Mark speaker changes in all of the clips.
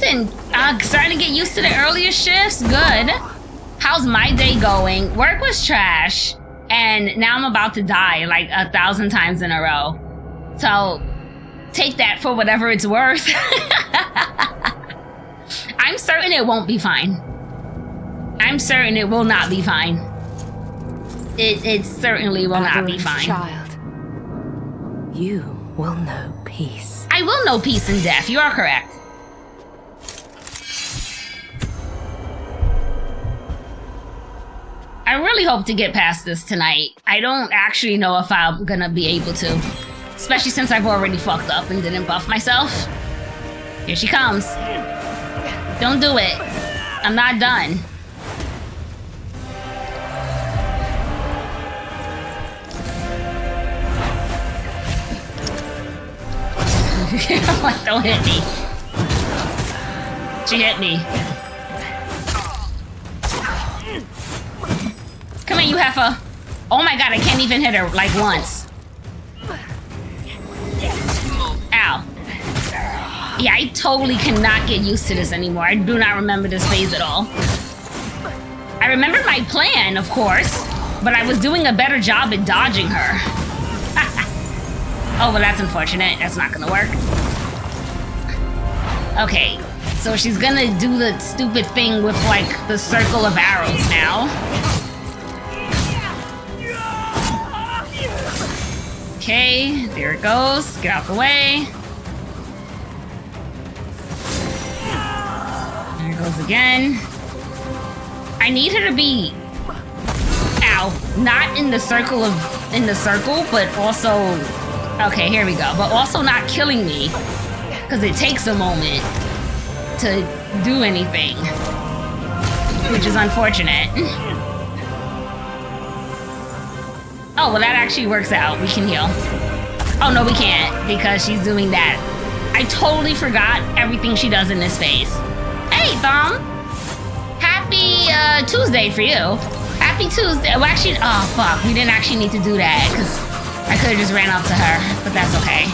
Speaker 1: Listen, starting to get used to the earlier shifts. Good. How's my day going? Work was trash, and now I'm about to die like 1,000 times in a row. So take that for whatever it's worth. I'm certain it won't be fine. I'm certain it will not be fine. It certainly will not be fine.
Speaker 2: Child, you will know peace.
Speaker 1: I will know peace and death. You are correct. I really hope to get past this tonight. I don't actually know if I'm gonna be able to. Especially since I've already fucked up and didn't buff myself. Here she comes. Don't do it. I'm not done. Like, don't hit me. She hit me. Come here, you heifer. Oh my god, I can't even hit her like once. Ow. Yeah, I totally cannot get used to this anymore. I do not remember this phase at all. I remembered my plan, of course, but I was doing a better job at dodging her. Oh, well, that's unfortunate. That's not gonna work. Okay, so she's gonna do the stupid thing with, like, the circle of arrows now. Okay, there it goes. Get out the way. There it goes again. I need her to be, ow, not in the circle, but also, okay, here we go. But also not killing me, because it takes a moment to do anything, which is unfortunate. Oh, well, that actually works out. We can heal. Oh, no, we can't, because she's doing that. I totally forgot everything she does in this phase. Hey, Thumb! Happy Tuesday for you. Happy Tuesday. Well, actually, oh, fuck. We didn't actually need to do that, because I could have just ran up to her, but that's okay.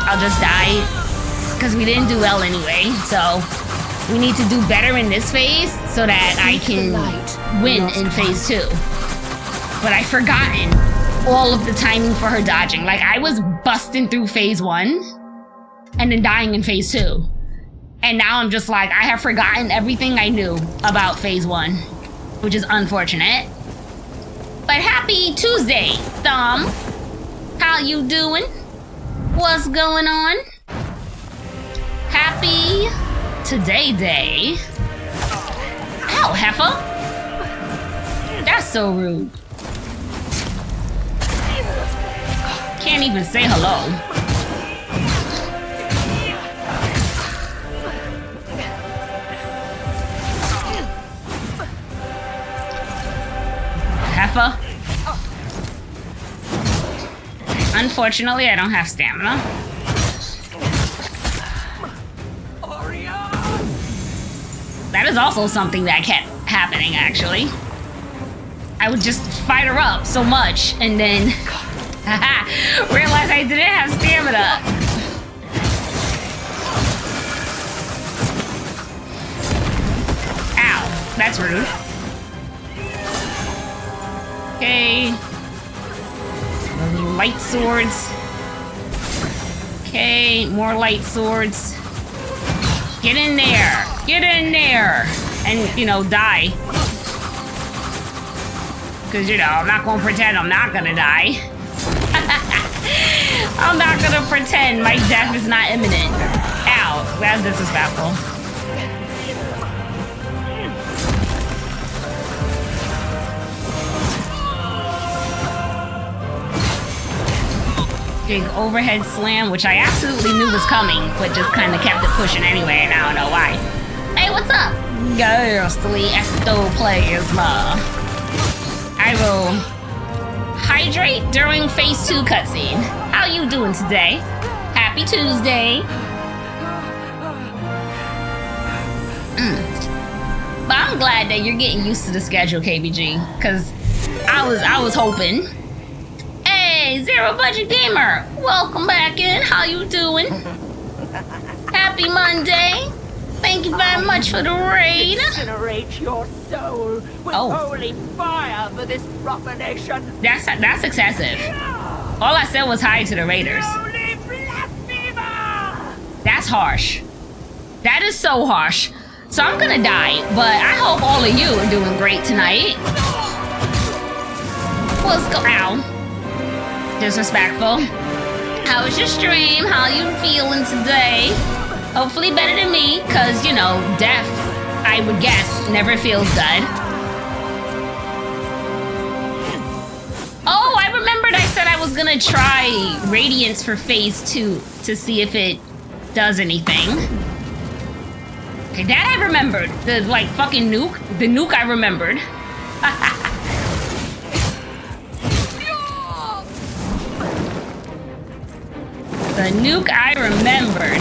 Speaker 1: I'll just die, because we didn't do well anyway, so we need to do better in this phase so that I can win in phase 2. But I've forgotten all of the timing for her dodging. Like, I was busting through phase 1 and then dying in phase 2. And now I'm just like, I have forgotten everything I knew about phase 1, which is unfortunate. But happy Tuesday, Thumb. How you doing? What's going on? Happy Today Day. Ow, heifer. That's so rude. Can't even say hello. Heifer. Unfortunately, I don't have stamina. That is also something that kept happening, actually. I would just fight her up so much and then realize I didn't have stamina. Ow, that's rude. Okay. Light swords. Okay, more light swords. Get in there. Get in there. And, you know, die. Because, you know, I'm not going to pretend I'm not going to die. I'm not going to pretend my death is not imminent. Ow, that's disrespectful. Big overhead slam, which I absolutely knew was coming, but just kind of kept it pushing anyway, and I don't know why. Hey, what's up? Ghostly ectoplasma. I will hydrate during phase 2 cutscene. How you doing today? Happy Tuesday. But I'm glad that you're getting used to the schedule, KBG, because I was hoping. Hey, Zero Budget Gamer, welcome back in. How you doing? Happy Monday. Thank you very much for the raid.
Speaker 3: Incinerate your soul with holy fire for this profanation.
Speaker 1: That's excessive. All I said was hi to the raiders.
Speaker 3: Holy blasphemer!
Speaker 1: That's harsh. That is so harsh. So I'm gonna die, but I hope all of you are doing great tonight. Let's go. Ow. Disrespectful. How was your stream? How you feeling today? Hopefully better than me, cause you know, death, I would guess, never feels good. Oh, I remembered I said I was gonna try Radiance for phase 2 to see if it does anything. Okay, that I remembered. The like fucking nuke. The nuke I remembered. The nuke I remembered.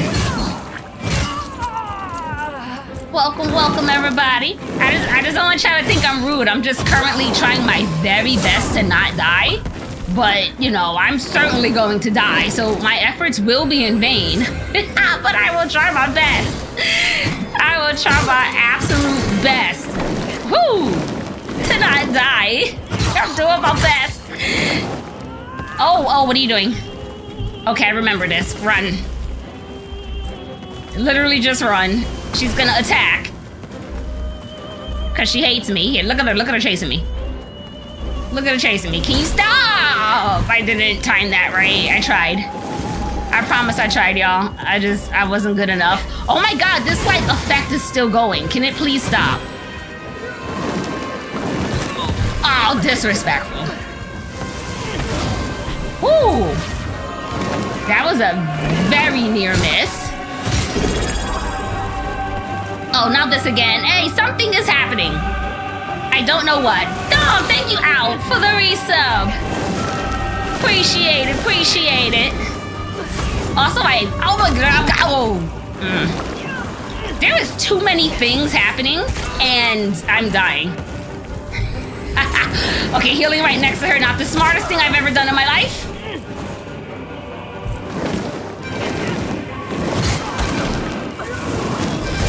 Speaker 1: Welcome, welcome everybody. I just don't want y'all to think I'm rude. I'm just currently trying my very best to not die. But, you know, I'm certainly going to die, so my efforts will be in vain. But I will try my best. I will try my absolute best. Whoo! To not die. I'm doing my best. Oh, what are you doing? Okay, I remember this. Run. Literally just run. She's gonna attack. Cause she hates me. Here, look at her chasing me. Look at her chasing me. Can you stop? I didn't time that right. I tried. I promise I tried, y'all. I wasn't good enough. Oh my god, this like effect is still going. Can it please stop? Oh, disrespectful. Woo! That was a very near miss. Oh, not this again. Hey, something is happening. I don't know what. Oh, thank you, Out, for the resub. Appreciate it, appreciate it. Also, oh my god, There is too many things happening, and I'm dying. Okay, healing right next to her, not the smartest thing I've ever done in my life.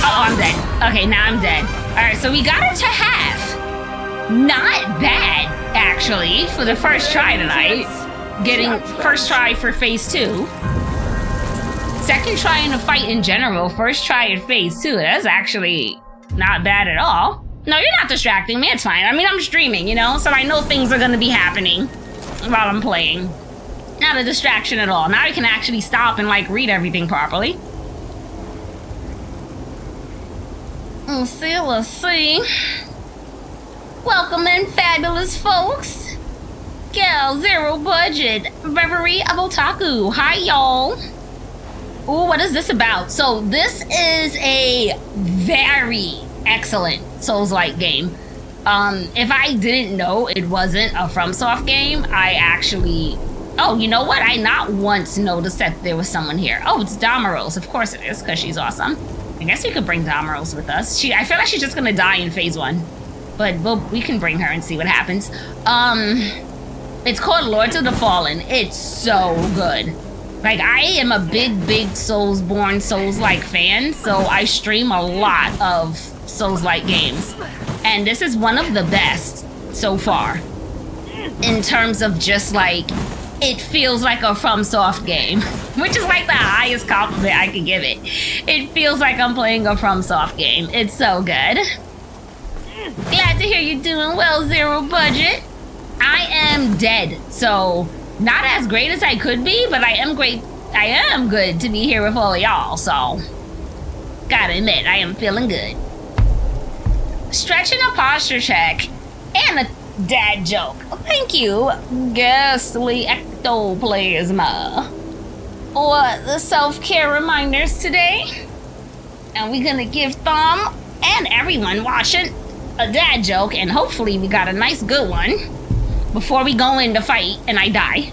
Speaker 1: Oh, I'm dead. Okay, now I'm dead. Alright, so we got her to half. Not bad, actually, for the first try tonight. Getting first try for phase 2. Second try in a fight in general, first try in phase 2. That's actually not bad at all. No, you're not distracting me, it's fine. I mean, I'm streaming, you know, so I know things are gonna be happening while I'm playing. Not a distraction at all. Now I can actually stop and like read everything properly. Let's see. Welcome in, fabulous folks. Gal Zero Budget, Reverie of Otaku. Hi, y'all. Ooh, what is this about? So this is a very excellent Souls-like game. If I didn't know it wasn't a FromSoft game, I actually... Oh, you know what? I not once noticed that there was someone here. Oh, it's Damaros. Of course it is, because she's awesome. I guess we could bring Damaros with us. I feel like she's just gonna die in phase 1. But we can bring her and see what happens. It's called Lords of the Fallen. It's so good. Like, I am a big Soulsborne, Souls-like fan, so I stream a lot of Souls-like games. And this is one of the best so far. In terms of just, like, it feels like a FromSoft game. Which is, like, the highest compliment I could give it. It feels like I'm playing a FromSoft game. It's so good. Glad to hear you're doing well, Zero Budget. I am dead, so not as great as I could be, but I am great. I am good to be here with all of y'all, so gotta admit, I am feeling good. Stretching a posture check and a dad joke. Thank you, ghastly ectoplasma. What the self-care reminders today? And we're gonna give Thumb and everyone watching a dad joke, and hopefully we got a nice good one before we go in to fight and I die.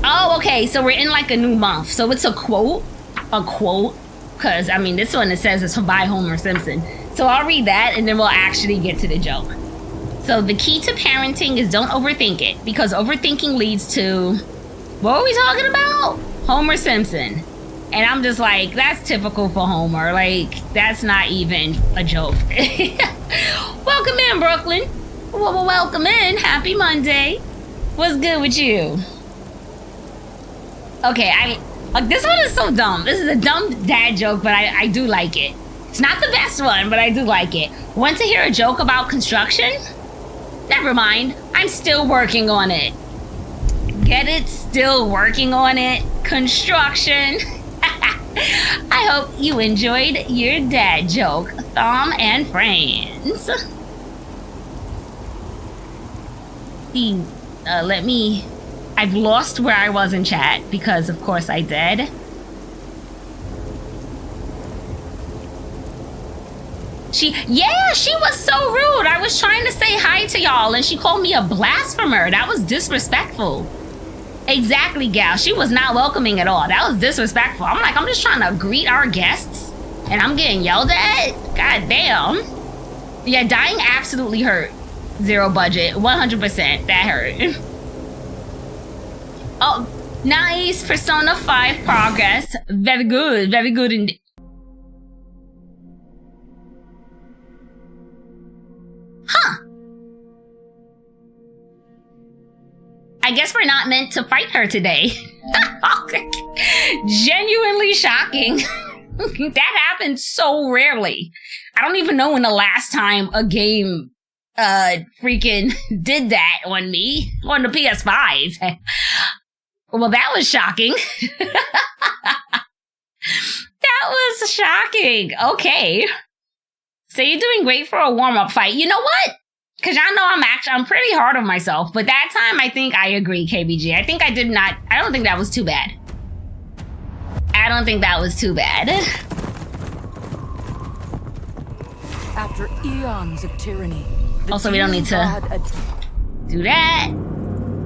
Speaker 1: Oh, okay, so we're in like a new month. So it's a quote, because I mean, this one it says it's by Homer Simpson. So I'll read that and then we'll actually get to the joke. So the key to parenting is don't overthink it, because overthinking leads to, what were we talking about? Homer Simpson. And I'm just like, that's typical for Homer. Like, that's not even a joke. Welcome in, Brooklyn. Well, welcome in. Happy Monday. What's good with you? Okay, this one is so dumb. This is a dumb dad joke, but I do like it. It's not the best one, but I do like it. Want to hear a joke about construction? Never mind. I'm still working on it. Get it? Still working on it. Construction. I hope you enjoyed your dad joke, Thom and friends. I've lost where I was in chat because of course I did. She was so rude. I was trying to say hi to y'all and she called me a blasphemer. That was disrespectful. Exactly, gal. She was not welcoming at all. That was disrespectful. I'm like, I'm just trying to greet our guests and I'm getting yelled at? God damn. Yeah, dying absolutely hurt. Zero budget. 100%. That hurt. Oh, nice. Persona 5 progress. Very good. Very good indeed. Huh. I guess we're not meant to fight her today. Genuinely shocking. That happens so rarely. I don't even know when the last time a game freaking did that on me. On the PS5. Well, that was shocking. That was shocking. Okay. So you're doing great for a warm-up fight. You know what? Because I know I'm pretty hard on myself, but that time I think I agree, KBG. I don't think that was too bad. I don't think that was too bad.
Speaker 3: After eons of tyranny.
Speaker 1: Also, we don't need to do that.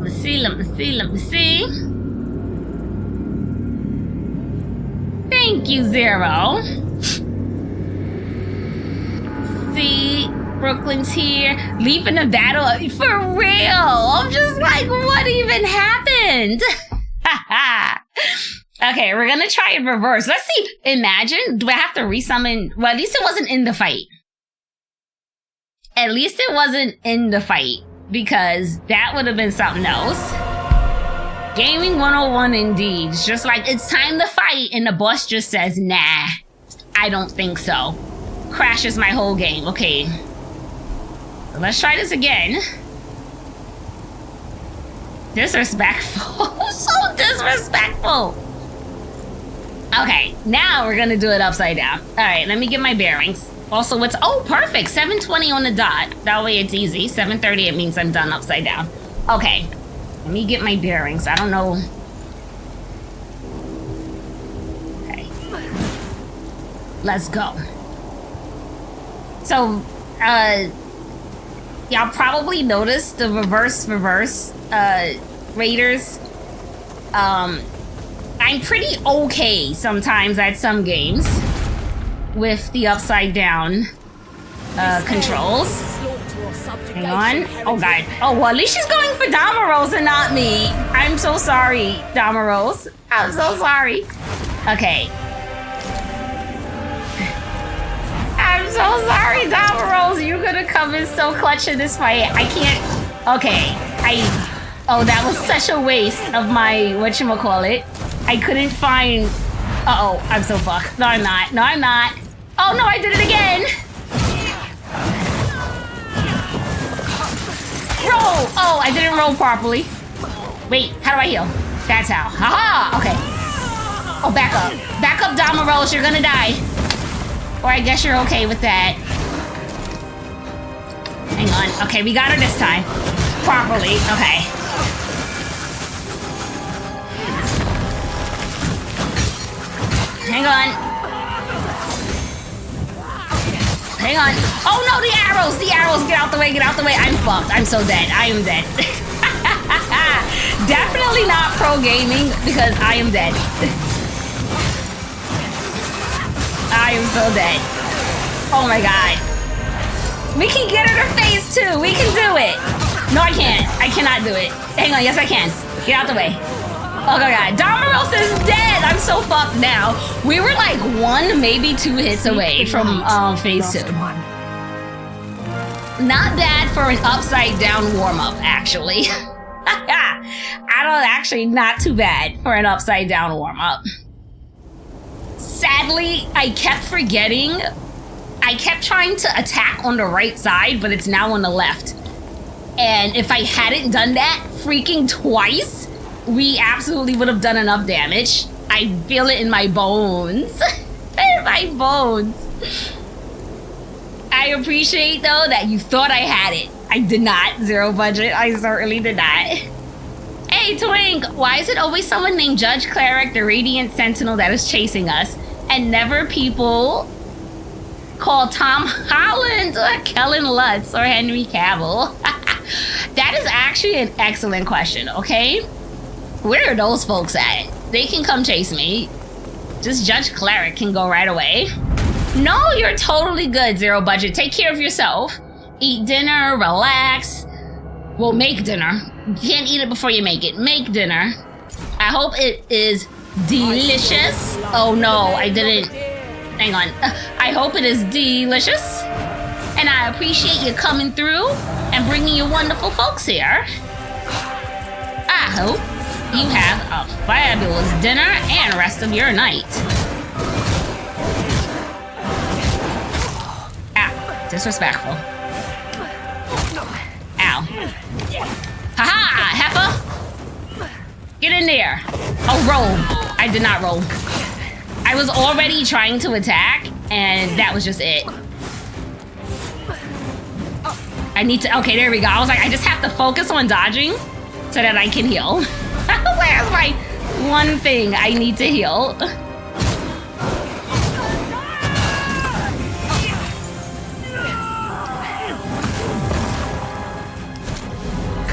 Speaker 1: Let me see. Thank you, Zero. See, Brooklyn's here, leaping the battle for real. I'm just like, what even happened? Okay, we're gonna try and reverse. Let's see. Imagine, do I have to resummon? Well, at least it wasn't in the fight. At least it wasn't in the fight, because that would have been something else. Gaming 101 indeed. It's just like, it's time to fight, and the boss just says, nah, I don't think so. Crashes my whole game. Okay. So let's try this again. Disrespectful. So disrespectful. Okay, now we're gonna do it upside down. All right, let me get my bearings. Also, perfect, 7:20 on the dot. That way it's easy. 7:30, it means I'm done upside down. Okay, let me get my bearings. I don't know. Okay. Let's go. So, y'all probably noticed the reverse, raiders. I'm pretty okay sometimes at some games with the upside down controls. Hang on. Oh god. Oh well, at least she's going for Damaros and not me. I'm so sorry, Damaros. I'm so sorry. Okay. I'm so sorry, Damaros. You're gonna come in so clutch in this fight. I can't. Okay. Oh, that was such a waste of my whatchamacallit. I couldn't find. Uh-oh, I'm so fucked. No, I'm not. No, I'm not. Oh no, I did it again. Roll. Oh, I didn't roll properly. Wait, how do I heal? That's how. Haha. Okay. Oh, back up. Back up, Damaros. You're gonna die. Or I guess you're okay with that. Hang on. Okay, we got her this time. Properly. Okay. Hang on. Hang on. Oh no, the arrows! The arrows! Get out the way, get out the way. I'm fucked. I'm so dead. I am dead. Definitely not pro gaming because I am dead. I am so dead. Oh my god. We can get her to phase 2. We can do it. No, I can't. I cannot do it. Hang on. Yes, I can. Get out the way. Oh my god, Damaros is dead! I'm so fucked now. We were like 1, maybe 2 hits away from phase 2. Not bad for an upside down warm-up, actually. Actually not too bad for an upside down warm-up. Sadly, I kept forgetting. I kept trying to attack on the right side, but it's now on the left. And if I hadn't done that freaking twice, we absolutely would have done enough damage. I feel it in my bones. In my bones. I appreciate, though, that you thought I had it. I did not. Zero budget. I certainly did not. Hey, Twink, why is it always someone named Judge Cleric, the Radiant Sentinel, that is chasing us, and never people called Tom Holland or Kellen Lutz or Henry Cavill? That is actually an excellent question, okay? Where are those folks at? They can come chase me. Just Judge Cleric can go right away. No, you're totally good, Zero Budget. Take care of yourself. Eat dinner, relax. Well, make dinner. You can't eat it before you make it. Make dinner. I hope it is delicious. Oh no, I didn't. Hang on. I hope it is delicious. And I appreciate you coming through and bringing your wonderful folks here. I hope you have a fabulous dinner and rest of your night. Ow, disrespectful. Ow. Haha, heifer! Get in there. Oh, roll. I did not roll. I was already trying to attack, and that was just it. I need to, okay, there we go. I was like, I just have to focus on dodging so that I can heal. I was like, that's my one thing I need to heal.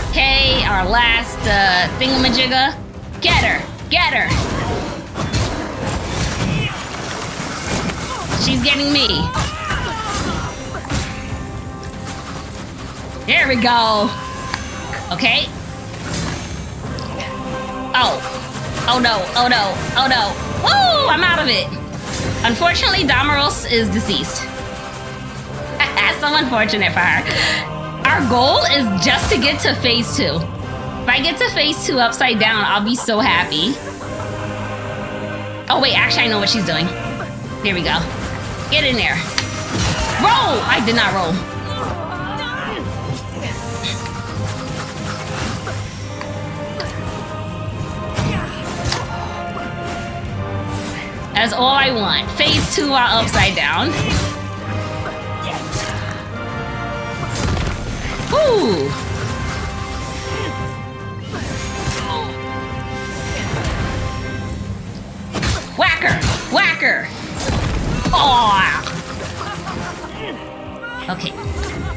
Speaker 1: Okay, our last thingamajigga. Get her, get her. She's getting me. There we go. Okay. Oh. Oh no, oh no, oh no. Woo, I'm out of it. Unfortunately, Damaros is deceased. That's so unfortunate for her. Our goal is just to get to phase 2. If I get to phase 2 upside down, I'll be so happy. Oh wait, actually I know what she's doing. Here we go. Get in there. Roll! I did not roll. That's all I want. Phase 2 while upside down. Ooh. Whacker! Whacker! Oh. Okay.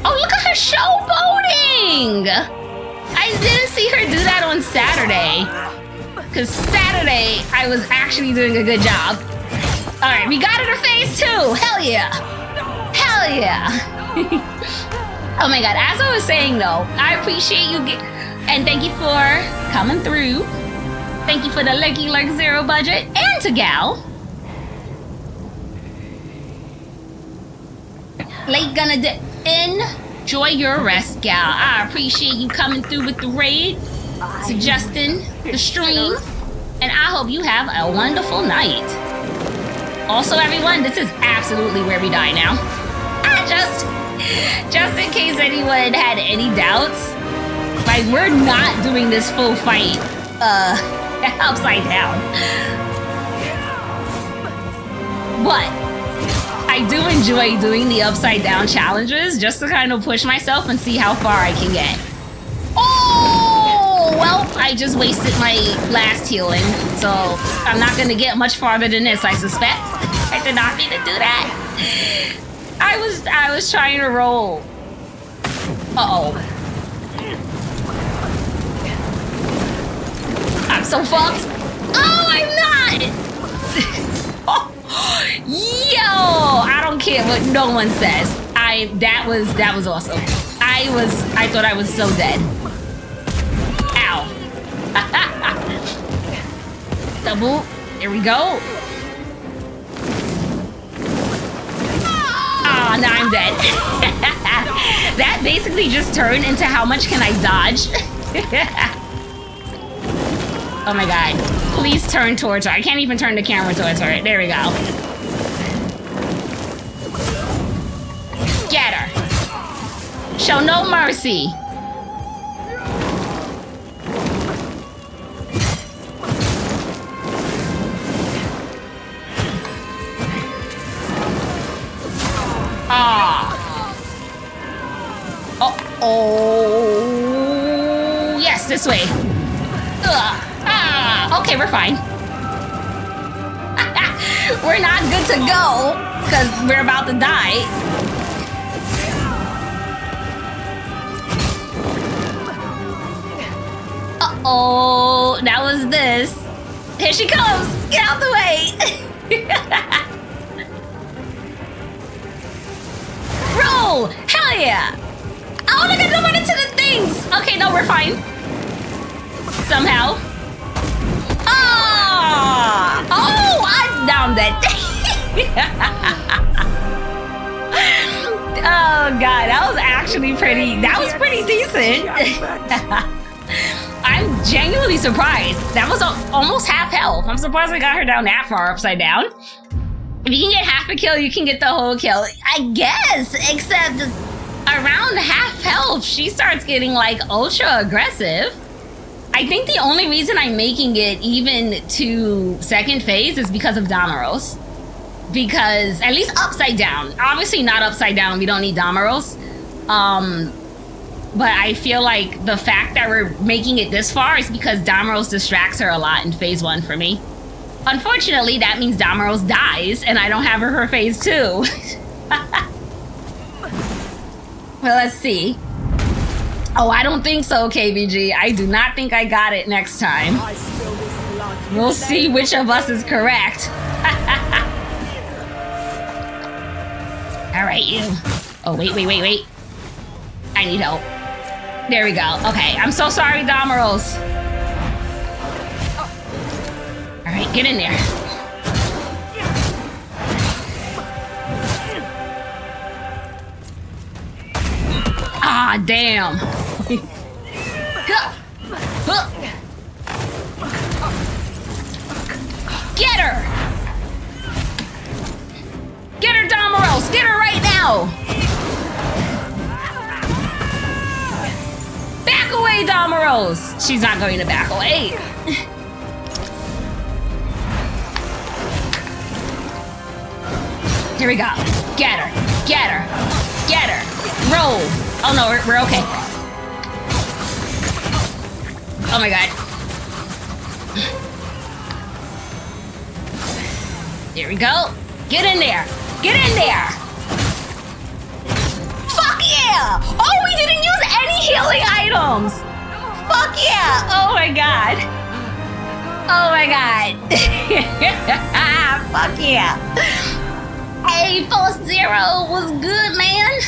Speaker 1: Oh, look at her showboating! I didn't see her do that on Saturday. Because Saturday, I was actually doing a good job. Alright, we got it to phase 2! Hell yeah! Hell yeah! Oh my god, as I was saying though, I appreciate you and thank you for coming through. Thank you for the Lucky Lurk Zero Budget and to Gal. Late gonna enjoy your rest, Gal. I appreciate you coming through with the raid, suggesting the stream, and I hope you have a wonderful night. Also, everyone, this is absolutely where we die now. Just in case anyone had any doubts, like, we're not doing this full fight, upside down. But I do enjoy doing the upside down challenges just to kind of push myself and see how far I can get. Oh, well, I just wasted my last healing, so I'm not gonna get much farther than this, I suspect. I did not mean to do that. I was trying to roll. Uh-oh. I'm so fucked. Oh, I'm not! Yo! I don't care what no one says. That was awesome. I thought I was so dead. Ow. Double. There we go. Ah, now I'm dead. That basically just turned into how much can I dodge? Oh my god. Please turn towards her. I can't even turn the camera towards her. There we go. Get her. Show no mercy. Oh, yes, this way. Okay, we're fine. We're not good to go because we're about to die. Uh-oh, that was this. Here she comes. Get out the way. Roll! Hell yeah! Oh, look at them run into the things! Okay, no, we're fine. Somehow. Ah! Oh, now I'm dead. Oh god, that was actually pretty. That was pretty decent. I'm genuinely surprised. That was almost half health. I'm surprised I got her down that far upside down. If you can get half a kill, you can get the whole kill. I guess, except around half health, she starts getting like ultra aggressive. I think the only reason I'm making it even to second phase is because of Damaros. Because, at least upside down. Obviously not upside down, we don't need Damaros. But I feel like the fact that we're making it this far is because Damaros distracts her a lot in phase 1 for me. Unfortunately, that means Damaros dies, and I don't have her for phase 2. Well, let's see. Oh, I don't think so, KVG. I do not think I got it next time. We'll see which of us is correct. All right, you. Oh, wait. I need help. There we go. Okay, I'm so sorry, Damaros. All right, get in there. Ah, damn. Get her! Get her, Damaros! Get her right now! Back away, Damaros! She's not going to back away. Here we go. Get her. Get her. Get her. Roll. Oh no, we're okay. Oh my god. There we go. Get in there. Get in there. Fuck yeah! Oh, we didn't use any healing items. Fuck yeah! Oh my god. Oh my god. Fuck yeah. Hey, False Zero was good, man.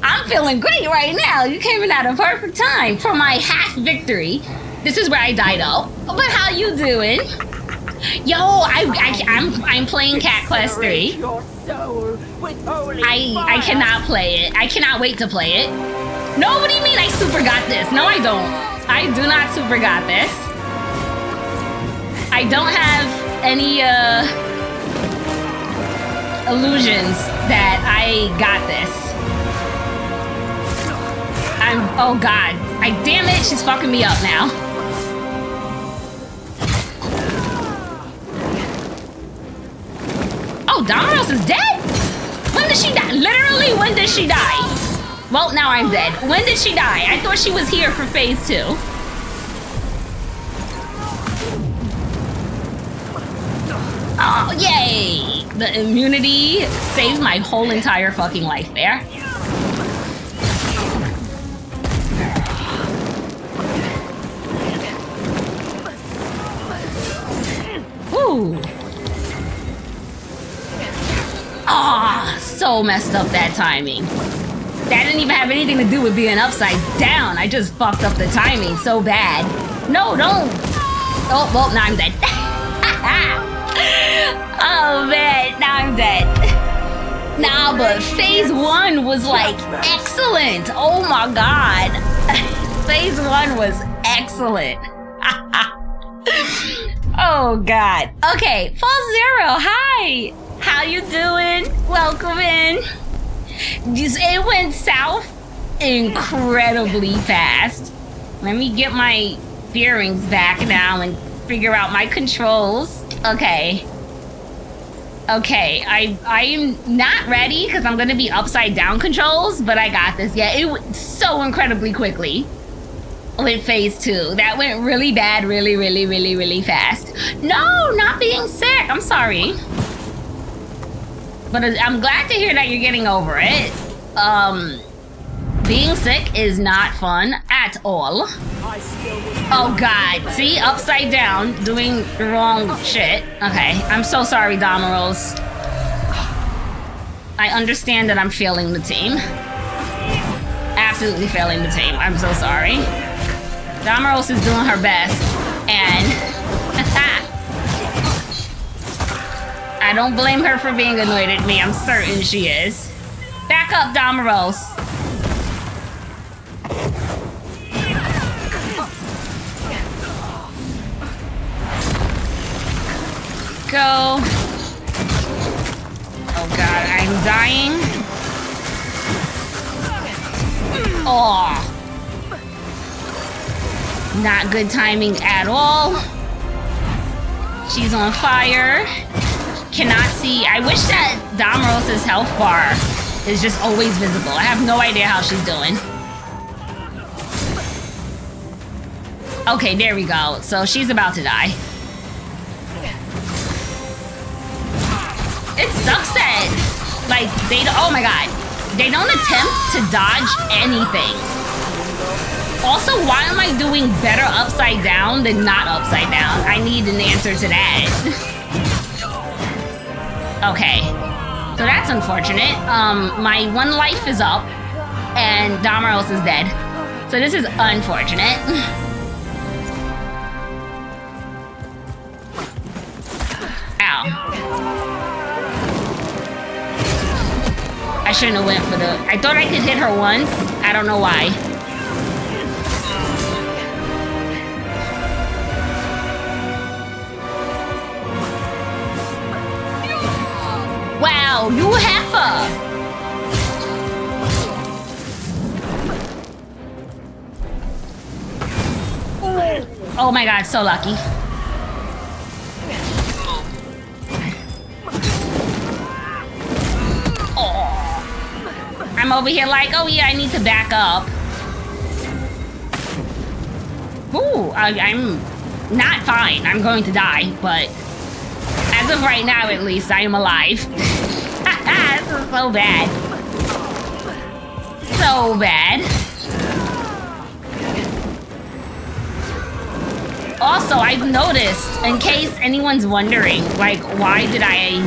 Speaker 1: I'm feeling great right now. You came in at a perfect time for my half victory. This is where I died though. But how you doing? Yo, I'm playing Cat Quest 3. I cannot play it. I cannot wait to play it. No, what do you mean I super got this? No, I don't. I do not super got this. I don't have any illusions that I got this. Oh god. Damn it, she's fucking me up now. Oh, Damaros is dead? When did she die? Literally, when did she die? Well, now I'm dead. When did she die? I thought she was here for phase 2. Oh, yay! The immunity saved my whole entire fucking life there. Ooh. Ah, so messed up that timing. That didn't even have anything to do with being upside down. I just fucked up the timing so bad. No, don't. Oh, well, now I'm dead. Nah, but phase 1 was like excellent. Oh my god. Phase 1 was excellent. Oh god. Okay, False Zero, hi. How you doing? Welcome in. It went south incredibly fast. Let me get my bearings back now and figure out my controls. Okay. Okay, I am not ready because I'm gonna be upside down controls, but I got this. Yeah, it went so incredibly quickly with phase 2. That went really bad, really fast. No, not being sick. I'm sorry. But I'm glad to hear that you're getting over it. Being sick is not fun at all. Oh god, see? Upside down, doing the wrong shit. Okay, I'm so sorry, Damaros. I understand that I'm failing the team. Absolutely failing the team. I'm so sorry. Damaros is doing her best, and I don't blame her for being annoyed at me. I'm certain she is. Back up, Damaros. Go. Oh god, I'm dying. Oh. Not good timing at all. She's on fire. Cannot see. I wish that Damaros' health bar is just always visible. I have no idea how she's doing. Okay, there we go. So she's about to die. It sucks that, like, oh my god, they don't attempt to dodge anything. Also, why am I doing better upside down than not upside down? I need an answer to that. Okay, so that's unfortunate. My 1 life is up, and Damaros is dead. So this is unfortunate. Ow. I shouldn't have went for the... I thought I could hit her once. I don't know why. Wow, you heifer! Oh my god, so lucky. I'm over here like, oh yeah, I need to back up. Ooh, I'm not fine. I'm going to die, but as of right now, at least, I am alive. This is so bad. So bad. Also, I've noticed, in case anyone's wondering, like, why did I...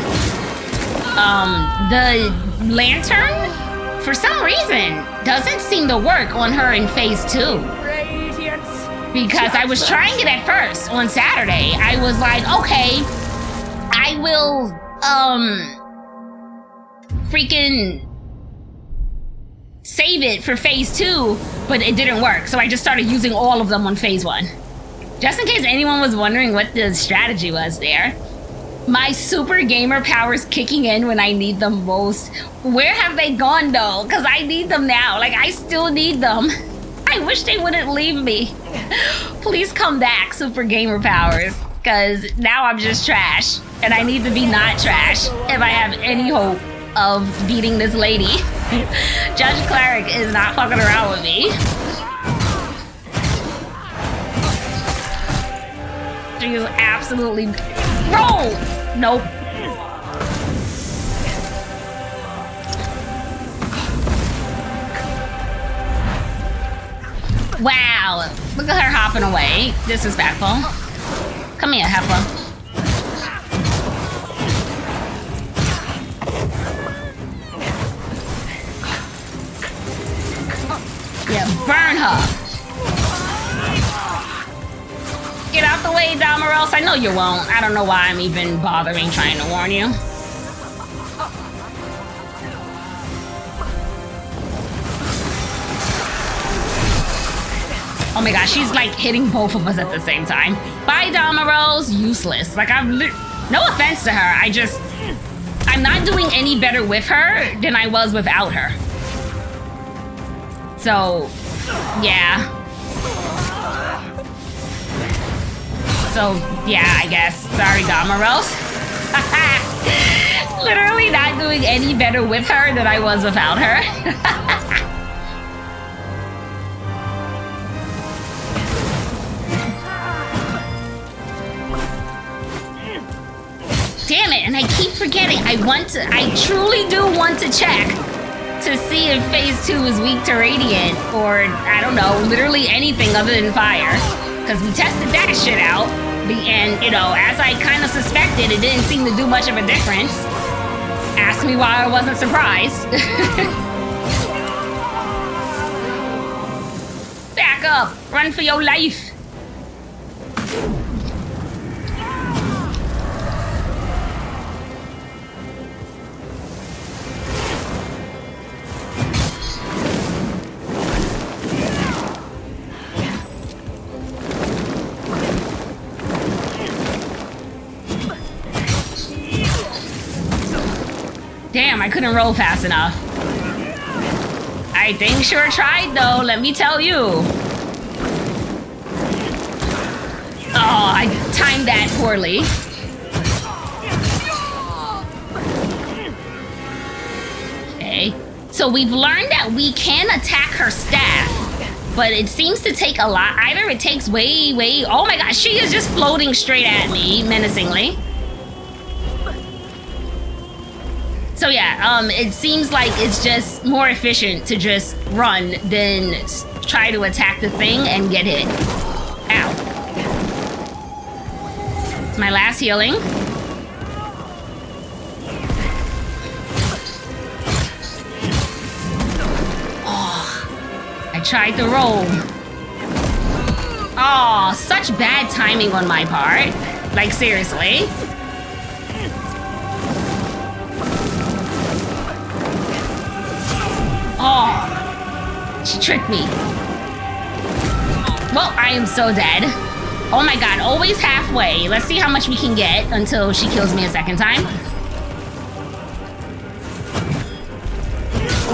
Speaker 1: the lantern? For some reason, doesn't seem to work on her in phase 2. Because I was trying it at first on Saturday. I was like, okay, I will, freaking save it for phase 2, but it didn't work. So I just started using all of them on phase 1. Just in case anyone was wondering what the strategy was there. My super gamer powers kicking in when I need them most. Where have they gone though? Because I need them now. Like, I still need them. I wish they wouldn't leave me. Please come back, super gamer powers. Because now I'm just trash. And I need to be not trash if I have any hope of beating this lady. Judge Cleric is not fucking around with me. She's absolutely... Roll! Nope. Wow. Look at her hopping away. Disrespectful. Come here, heifer. Yeah, burn her. Get out the way, Damaros. I know you won't. I don't know why I'm even bothering trying to warn you. Oh my gosh, she's like hitting both of us at the same time. Bye, Damaros. Useless. Like, no offense to her. I'm not doing any better with her than I was without her. So, yeah. So, yeah, I guess. Sorry, Damaros. Literally not doing any better with her than I was without her. Damn it, and I keep forgetting. I truly do want to check to see if phase 2 is weak to radiant or, I don't know, literally anything other than fire. Because we tested that shit out, and, you know, as I kind of suspected, it didn't seem to do much of a difference. Ask me why I wasn't surprised. Back up! Run for your life! Damn, I couldn't roll fast enough. I think sure tried though, let me tell you. Oh, I timed that poorly. Okay. So we've learned that we can attack her staff, but it seems to take a lot. Either it takes way, oh my gosh, she is just floating straight at me, menacingly. So yeah, it seems like it's just more efficient to just run than try to attack the thing and get hit. Ow. It's my last healing. Oh, I tried to roll. Oh, such bad timing on my part. Like, seriously. Oh, she tricked me. Well, I am so dead. Oh my god, always halfway. Let's see how much we can get until she kills me a second time.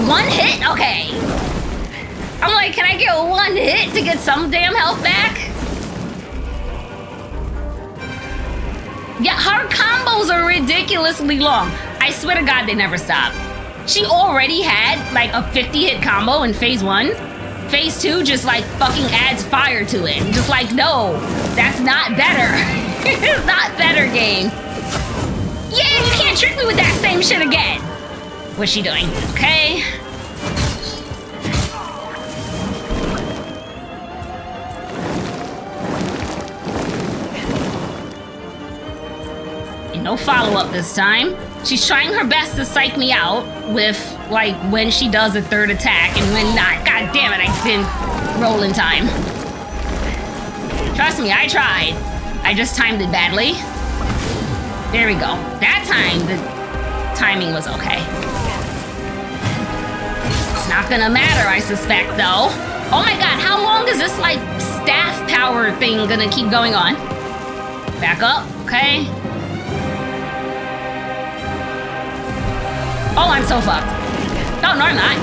Speaker 1: One hit? Okay. I'm like, can I get one hit to get some damn health back? Yeah, her combos are ridiculously long. I swear to god they never stop. She already had like a 50-hit combo in phase 1. Phase 2 just like fucking adds fire to it. Just like, no, that's not better. It's not better, game. Yeah, you can't trick me with that same shit again. What's she doing? Okay. No follow-up this time. She's trying her best to psych me out with, like, when she does a third attack and when not. God damn it, I didn't roll in time. Trust me, I tried. I just timed it badly. There we go. That time, the timing was okay. It's not gonna matter, I suspect, though. Oh my god, how long is this, like, staff power thing gonna keep going on? Back up, okay. Oh, I'm so fucked. No, I'm not.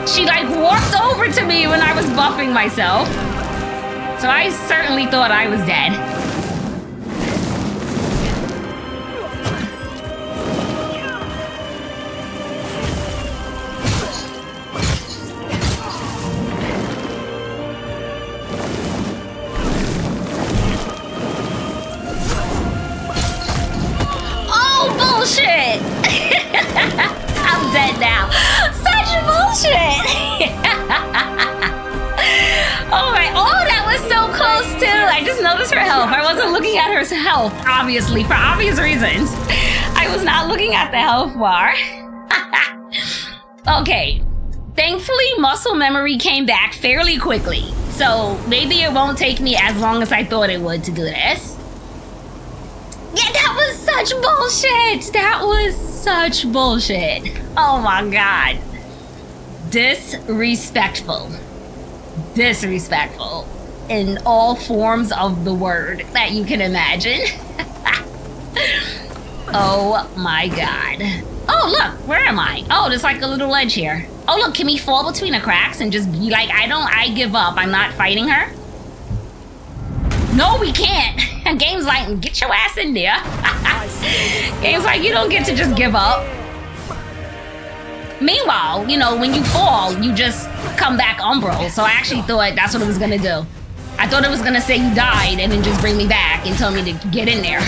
Speaker 1: She like walked over to me when I was buffing myself. So I certainly thought I was dead. Oh, bullshit! I'm dead now. Such bullshit! Alright, oh, that was so close too. I just noticed her health. I wasn't looking at her health, obviously, for obvious reasons. I was not looking at the health bar. Okay, thankfully muscle memory came back fairly quickly. So maybe it won't take me as long as I thought it would to do this. Yeah, that was such bullshit. That was such bullshit. Oh my god. Disrespectful. disrespectful in all forms of the word that you can imagine. Oh my god. Oh, look, where am I? Oh, there's like a little ledge here. Oh, look, can we fall between the cracks and just be like, I give up. I'm not fighting her? No, we can't. Game's like, get your ass in there. Game's like, you don't get to just give up. Meanwhile, you know, when you fall, you just come back umbral. So I actually thought that's what it was gonna do. I thought it was gonna say you died and then just bring me back and tell me to get in there.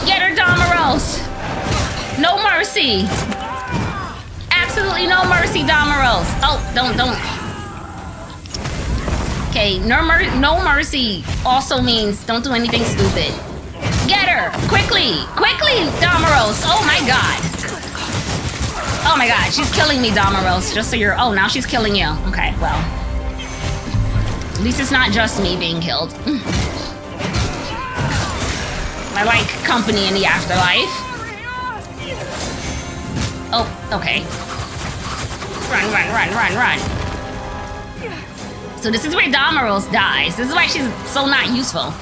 Speaker 1: Get her, Damaros. No mercy. Absolutely no mercy, Damaros. Oh, don't. Okay, no mercy also means don't do anything stupid. Get her! Quickly! Quickly, Damaros! Oh my god! Oh my god, she's killing me, Damaros. Just so you're... Oh, now she's killing you. Okay, well. At least it's not just me being killed. I like company in the afterlife. Oh, okay. Run. So this is where Damaros dies. This is why she's so not useful.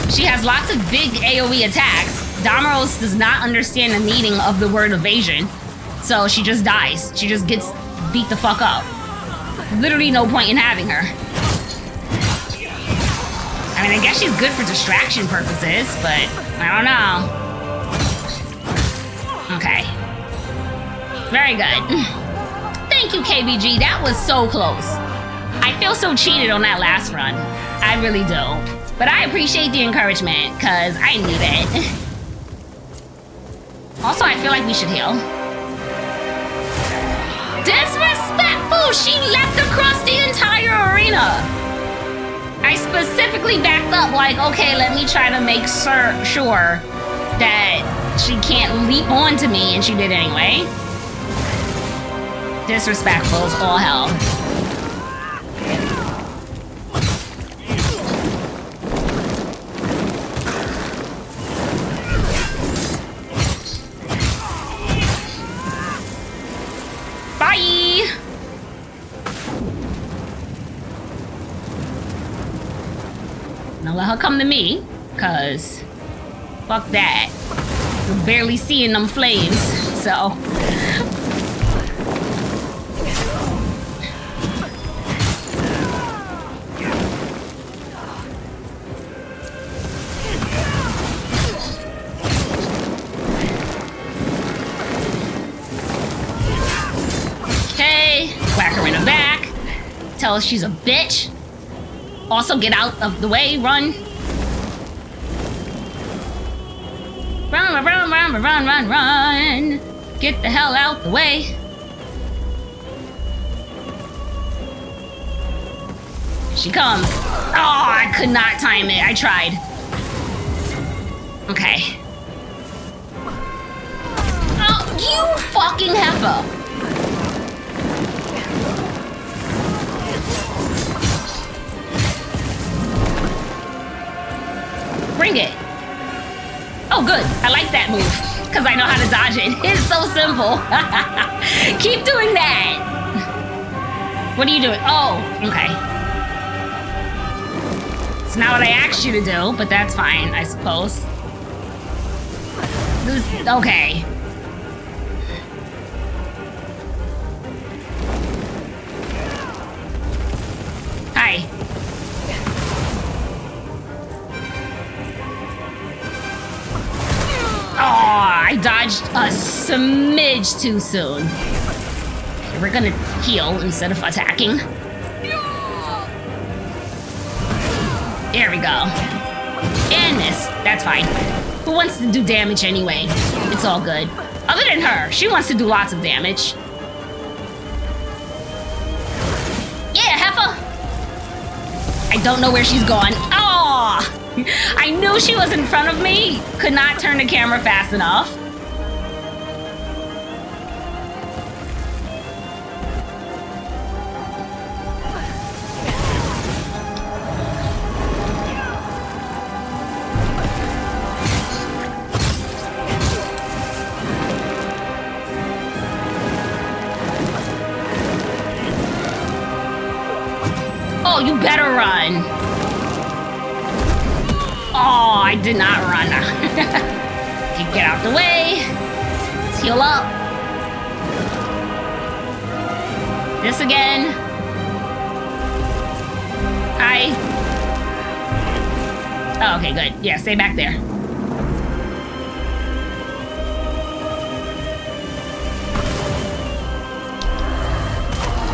Speaker 1: She has lots of big AoE attacks. Damaros does not understand the meaning of the word evasion. So she just dies. She just gets beat the fuck up. Literally no point in having her. I mean, I guess she's good for distraction purposes, but I don't know. Okay. Very good. Thank you, KBG. That was so close. I feel so cheated on that last run. I really do. But I appreciate the encouragement, because I need it. Also, I feel like we should heal. Disrespectful! She leapt across the entire arena! I specifically backed up like, okay, let me try to make sure that she can't leap onto me, and she did anyway. Disrespectful is all hell. Bye! Now let her come to me, cause fuck that. You're barely seeing them flames, so. Whack her in the back. Tell her she's a bitch. Also, get out of the way. Run. Run. Get the hell out the way. She comes. Oh, I could not time it. I tried. Okay. Oh, you fucking heifer. Bring it. Oh, good. I like that move because I know how to dodge it. It's so simple. Keep doing that. What are you doing? Oh, okay. It's not what I asked you to do, but that's fine, I suppose. Okay. Hi. Oh, I dodged a smidge too soon. Okay, we're gonna heal instead of attacking. There we go. And this. That's fine. Who wants to do damage anyway? It's all good. Other than her. She wants to do lots of damage. Yeah, heifer! I don't know where she's gone. Oh! I knew she was in front of me. Could not turn the camera fast enough. Oh, you better run. Oh, I did not run. Okay, get out the way. Let's heal up. This again. Hi. Oh, okay, good. Yeah, stay back there.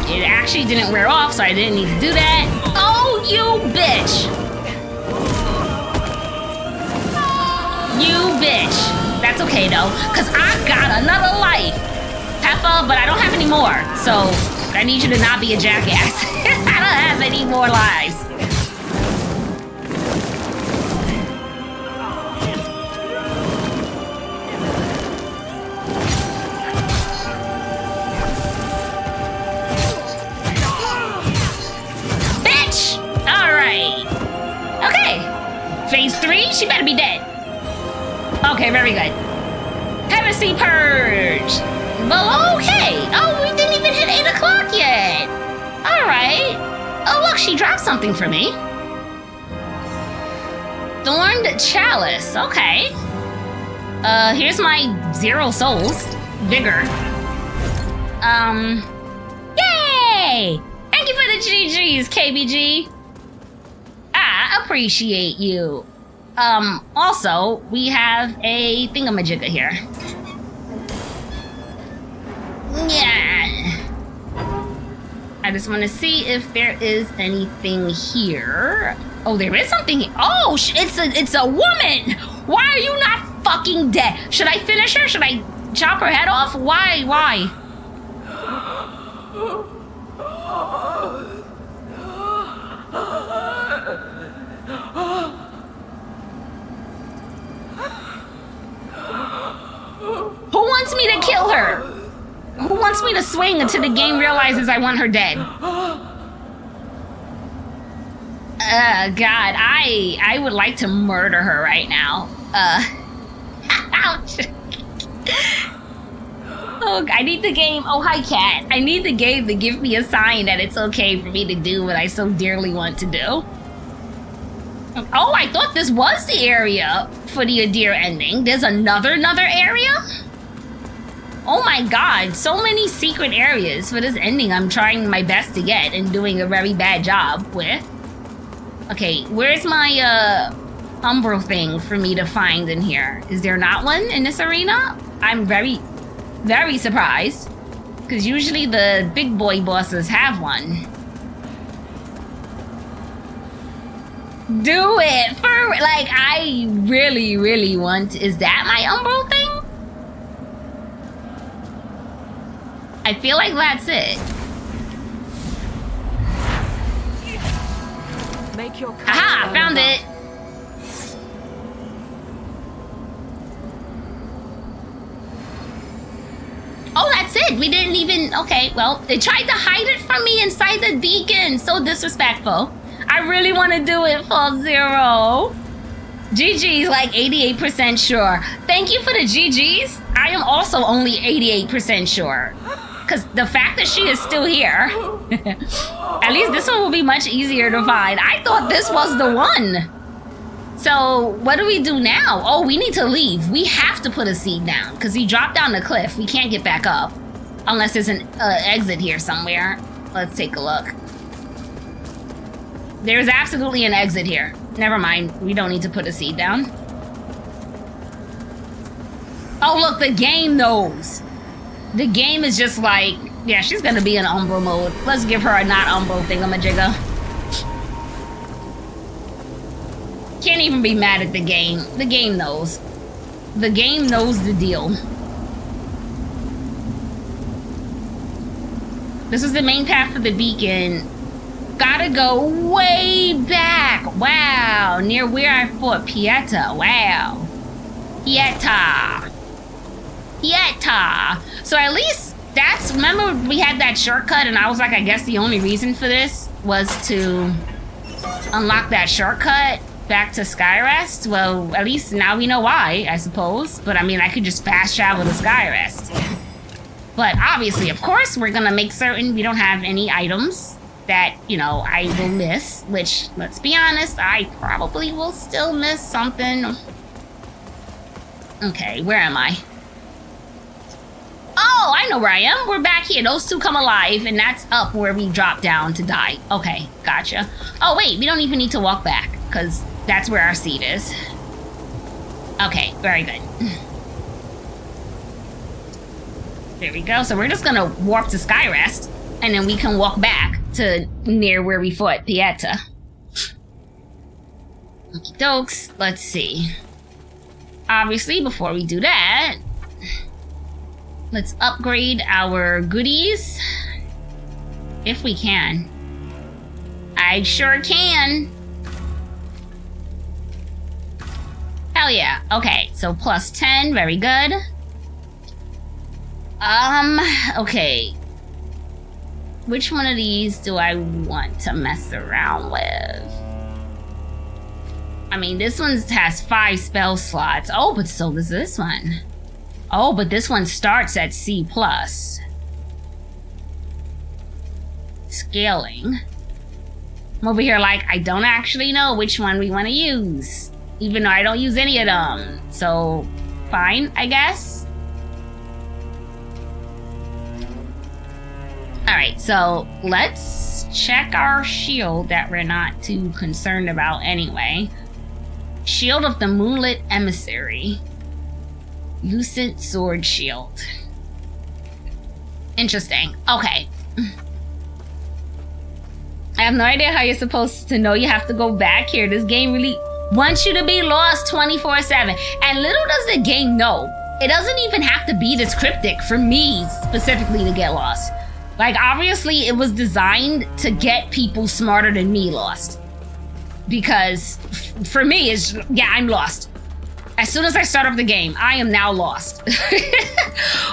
Speaker 1: It actually didn't wear off, so I didn't need to do that. Oh, you bitch! You bitch. That's okay, though, because I got another life. Heffa, but I don't have any more, so I need you to not be a jackass. I don't have any more lives. Phase 3, she better be dead. Okay, very good. Heresy purge. Well, okay. Oh, we didn't even hit 8 o'clock yet. All right. Oh, look, she dropped something for me. Thorned chalice. Okay. Here's my 0 souls. Vigor. Yay! Thank you for the GGs, KBG. I appreciate you. Also, we have a thingamajigga here. Yeah. I just want to see if there is anything here. Oh, there is something. Oh, it's a woman. Why are you not fucking dead? Should I finish her? Should I chop her head off? Why? Who wants me to kill her? Who wants me to swing until the game realizes I want her dead? God, I would like to murder her right now. Ouch. Oh, I need the game. Oh, hi, cat. I need the game to give me a sign that it's okay for me to do what I so dearly want to do. Oh, I thought this was the area for the Adir ending. There's another area? Oh my god, so many secret areas for this ending I'm trying my best to get and doing a very bad job with. Okay, where's my Umbro thing for me to find in here? Is there not one in this arena? I'm very, very surprised. Because usually the big boy bosses have one. Do it for, like, I really, really want. Is that my Umbro thing? I feel like that's it.
Speaker 2: Make your
Speaker 1: Aha, found it. Oh, that's it. We didn't even, okay, well, they tried to hide it from me inside the beacon. So disrespectful. I really want to do it, Fall Zero. GG's like 88% sure. Thank you for the GG's. I am also only 88% sure. Because the fact that she is still here, at least this one will be much easier to find. I thought this was the one. So what do we do now? Oh, we need to leave. We have to put a seed down because he dropped down the cliff. We can't get back up unless there's an exit here somewhere. Let's take a look. There's absolutely an exit here. Never mind. We don't need to put a seed down. Oh, look, the game knows. The game is just like, yeah, she's gonna be in Umbro mode. Let's give her a not Umbro thingamajigga. Can't even be mad at the game. The game knows. The game knows the deal. This is the main path for the beacon. Gotta go way back. Wow, near where I fought Pieta. Wow. Pieta. So at least that's, remember we had that shortcut and I was like, I guess the only reason for this was to unlock that shortcut back to Skyrest. Well, at least now we know why, I suppose. But I mean, I could just fast travel to Skyrest. But obviously, of course, we're gonna make certain we don't have any items that, you know, I will miss, which, let's be honest, I probably will still miss something. Okay, where am I? Oh, I know where I am. We're back here. Those two come alive, and that's up where we drop down to die. Okay, gotcha. Oh, wait, we don't even need to walk back, because that's where our seat is. Okay, very good. There we go. So we're just gonna warp to Skyrest, and then we can walk back to near where we fought Pieta. Okie dokes. Let's see. Obviously, before we do that, let's upgrade our goodies. If we can. I sure can. Hell yeah. Okay, so plus 10. Very good. Okay. Which one of these do I want to mess around with? I mean, this one has 5 spell slots. Oh, but so does this one. Oh, but this one starts at C+. Scaling. I'm over here like, I don't actually know which one we want to use. Even though I don't use any of them. So, fine, I guess. Alright, so let's check our shield that we're not too concerned about anyway. Shield of the Moonlit Emissary. Lucent Sword Shield. Interesting. Okay. I have no idea how you're supposed to know you have to go back here. This game really wants you to be lost 24/7. And little does the game know, it doesn't even have to be this cryptic for me specifically to get lost. Like, obviously, it was designed to get people smarter than me lost. Because for me, it's, yeah, I'm lost. As soon as I start up the game, I am now lost.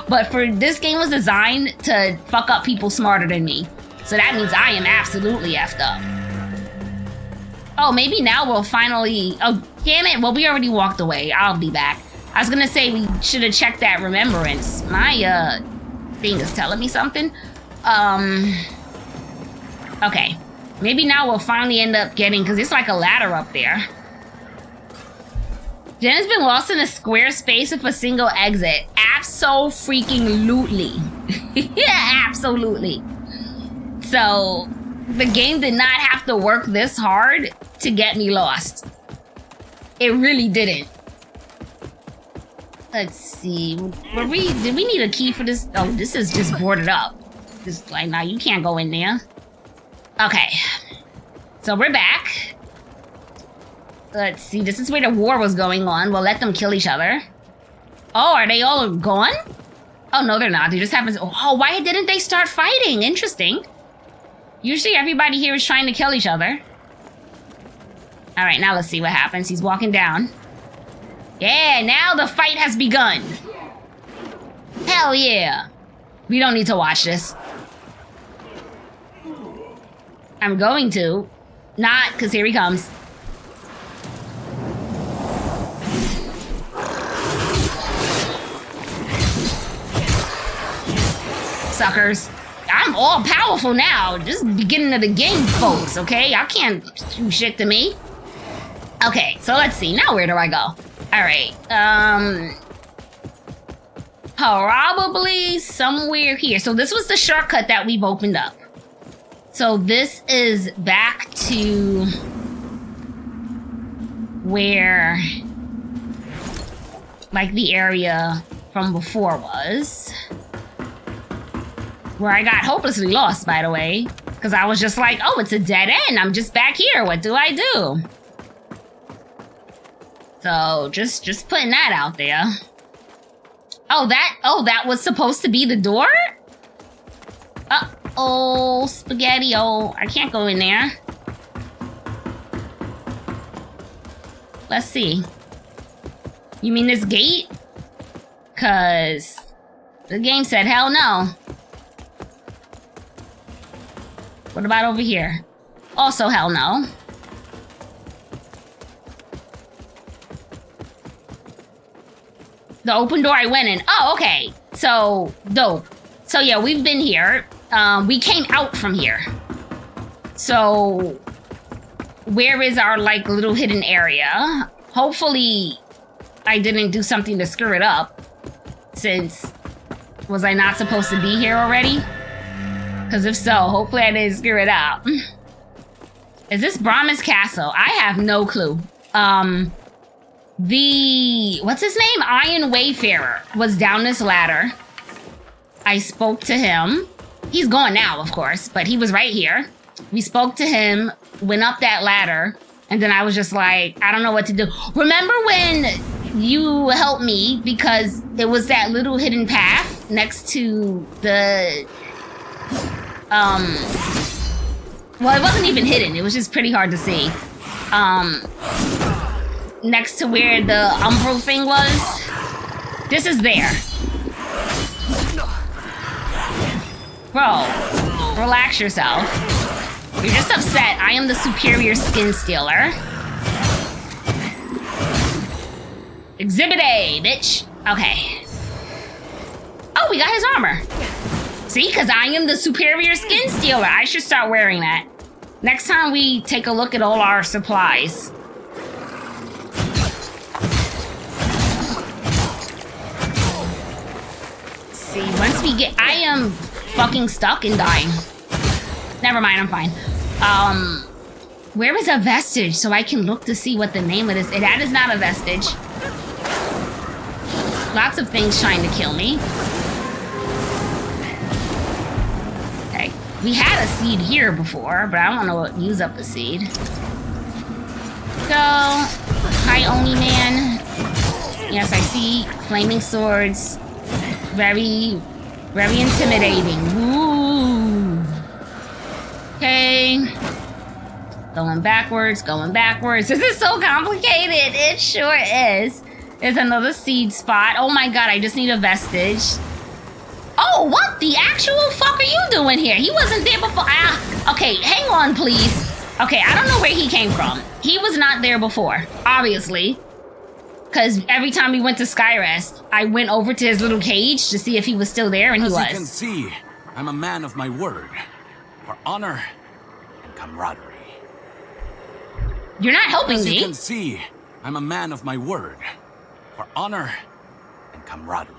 Speaker 1: But for this game was designed to fuck up people smarter than me. So that means I am absolutely effed up. Oh, maybe now we'll finally... Oh, damn it. Well, we already walked away. I'll be back. I was gonna say we should have checked that remembrance. My, thing is telling me something. Okay. Maybe now we'll finally end up getting... Because it's like a ladder up there. Jen has been lost in a square space with a single exit. Abso-freaking-lutely. Yeah, absolutely. So, the game did not have to work this hard to get me lost. It really didn't. Let's see. Did we need a key for this? Oh, this is just boarded up. Just like, now you can't go in there. Okay. So we're back. Let's see. This is where the war was going on. We'll let them kill each other. Oh, are they all gone? Oh, no, they're not. They just happen. Oh, why didn't they start fighting? Interesting. Usually everybody here is trying to kill each other. All right, now let's see what happens. He's walking down. Yeah, now the fight has begun. Hell yeah. We don't need to watch this. I'm going to. Not, because here he comes. Suckers. I'm all powerful now. Just beginning of the game, folks, okay? Y'all can't do shit to me. Okay, so let's see. Now where do I go? Alright, probably somewhere here. So this was the shortcut that we've opened up. So this is back to where, like, the area from before was. Where I got hopelessly lost, by the way. Because I was just like, oh, it's a dead end. I'm just back here. What do I do? So, just putting that out there. Oh, that was supposed to be the door? Uh-oh, spaghetti-o. I can't go in there. Let's see. You mean this gate? Because the game said hell no. What about over here? Also hell no. The open door I went in. Oh, okay. So, dope. So yeah, we've been here. We came out from here. So, where is our, like, little hidden area? Hopefully, I didn't do something to screw it up. Since, was I not supposed to be here already? Because if so, hopefully I didn't screw it up. Is this Brahma's Castle? I have no clue. What's his name? Iron Wayfarer was down this ladder. I spoke to him. He's gone now, of course, but he was right here. We spoke to him, went up that ladder, and then I was just like, I don't know what to do. Remember when you helped me because it was that little hidden path next to the, well, it wasn't even hidden. It was just pretty hard to see. Next to where the umbral thing was. This is there. Bro, relax yourself. You're just upset. I am the superior skin stealer. Exhibit A, bitch. Okay. Oh, we got his armor. See, because I am the superior skin stealer. I should start wearing that. Next time we take a look at all our supplies. Let's see, once we get... I am fucking stuck and dying. Never mind, I'm fine. Where is a vestige so I can look to see what the name of this... That is not a vestige. Lots of things trying to kill me. Okay. We had a seed here before, but I don't know what use up the seed. Go. Hi, Oni Man. Yes, I see flaming swords. Very, very intimidating. Woo. Okay. Going backwards, going backwards. This is so complicated. It sure is. There's another seed spot. Oh my god, I just need a vestige. Oh, what the actual fuck are you doing here? He wasn't there before. Ah, okay, hang on, please. Okay, I don't know where he came from. He was not there before, obviously. Because every time we went to Skyrest, I went over to his little cage to see if he was still there, and he was.
Speaker 4: As you can see, I'm a man of my word. For honor and camaraderie.
Speaker 1: You're not helping me.
Speaker 4: As you can see, I'm a man of my word. For honor and camaraderie.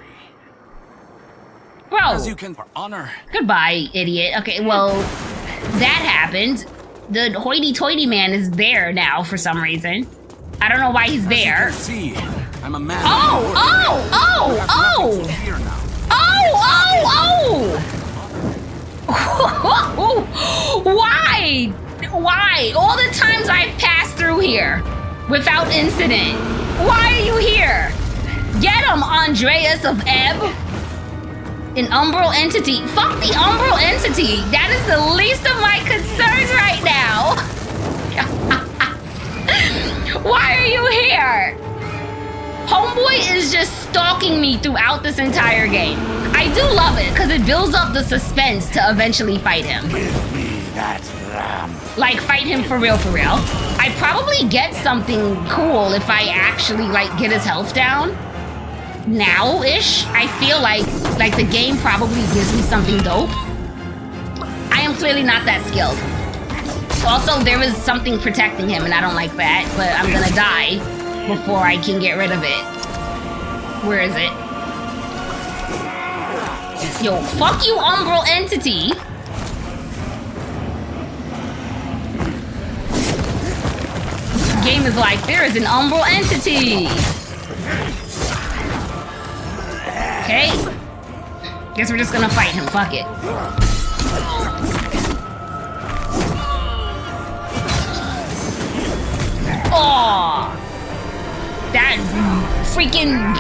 Speaker 1: Bro.
Speaker 4: As you can, for honor.
Speaker 1: Goodbye, idiot. Okay, well, that happened. The hoity-toity man is there now for some reason. I don't know why he's there.
Speaker 4: As you can see, I'm a man.
Speaker 1: Oh! Why? Why? All the times I've passed through here without incident. Why are you here? Get him, Andreas of Ebb. An umbral entity. Fuck the umbral entity. That is the least of my concerns right now. Why are you here? Homeboy is just stalking me throughout this entire game. I do love it because it builds up the suspense to eventually fight him.
Speaker 4: Give me that lamb.
Speaker 1: Like, fight him for real, for real. I probably get something cool if I actually, like, get his health down. Now-ish. I feel like the game probably gives me something dope. I am clearly not that skilled. Also, there is something protecting him, and I don't like that, but I'm gonna die before I can get rid of it. Where is it? Yo, fuck you, umbral entity! Game is like, there is an umbral entity! Okay. Guess we're just gonna fight him, fuck it. Oh! That freaking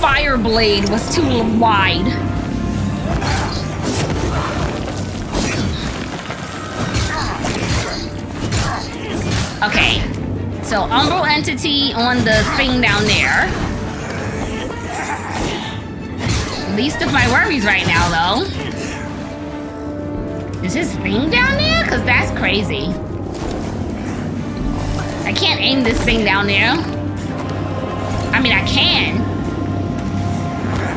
Speaker 1: fire blade was too wide. Okay. So, umbral entity on the thing down there. Least of my worries right now, though. Is his thing down there? Because that's crazy. I can't aim this thing down there. I mean, I can.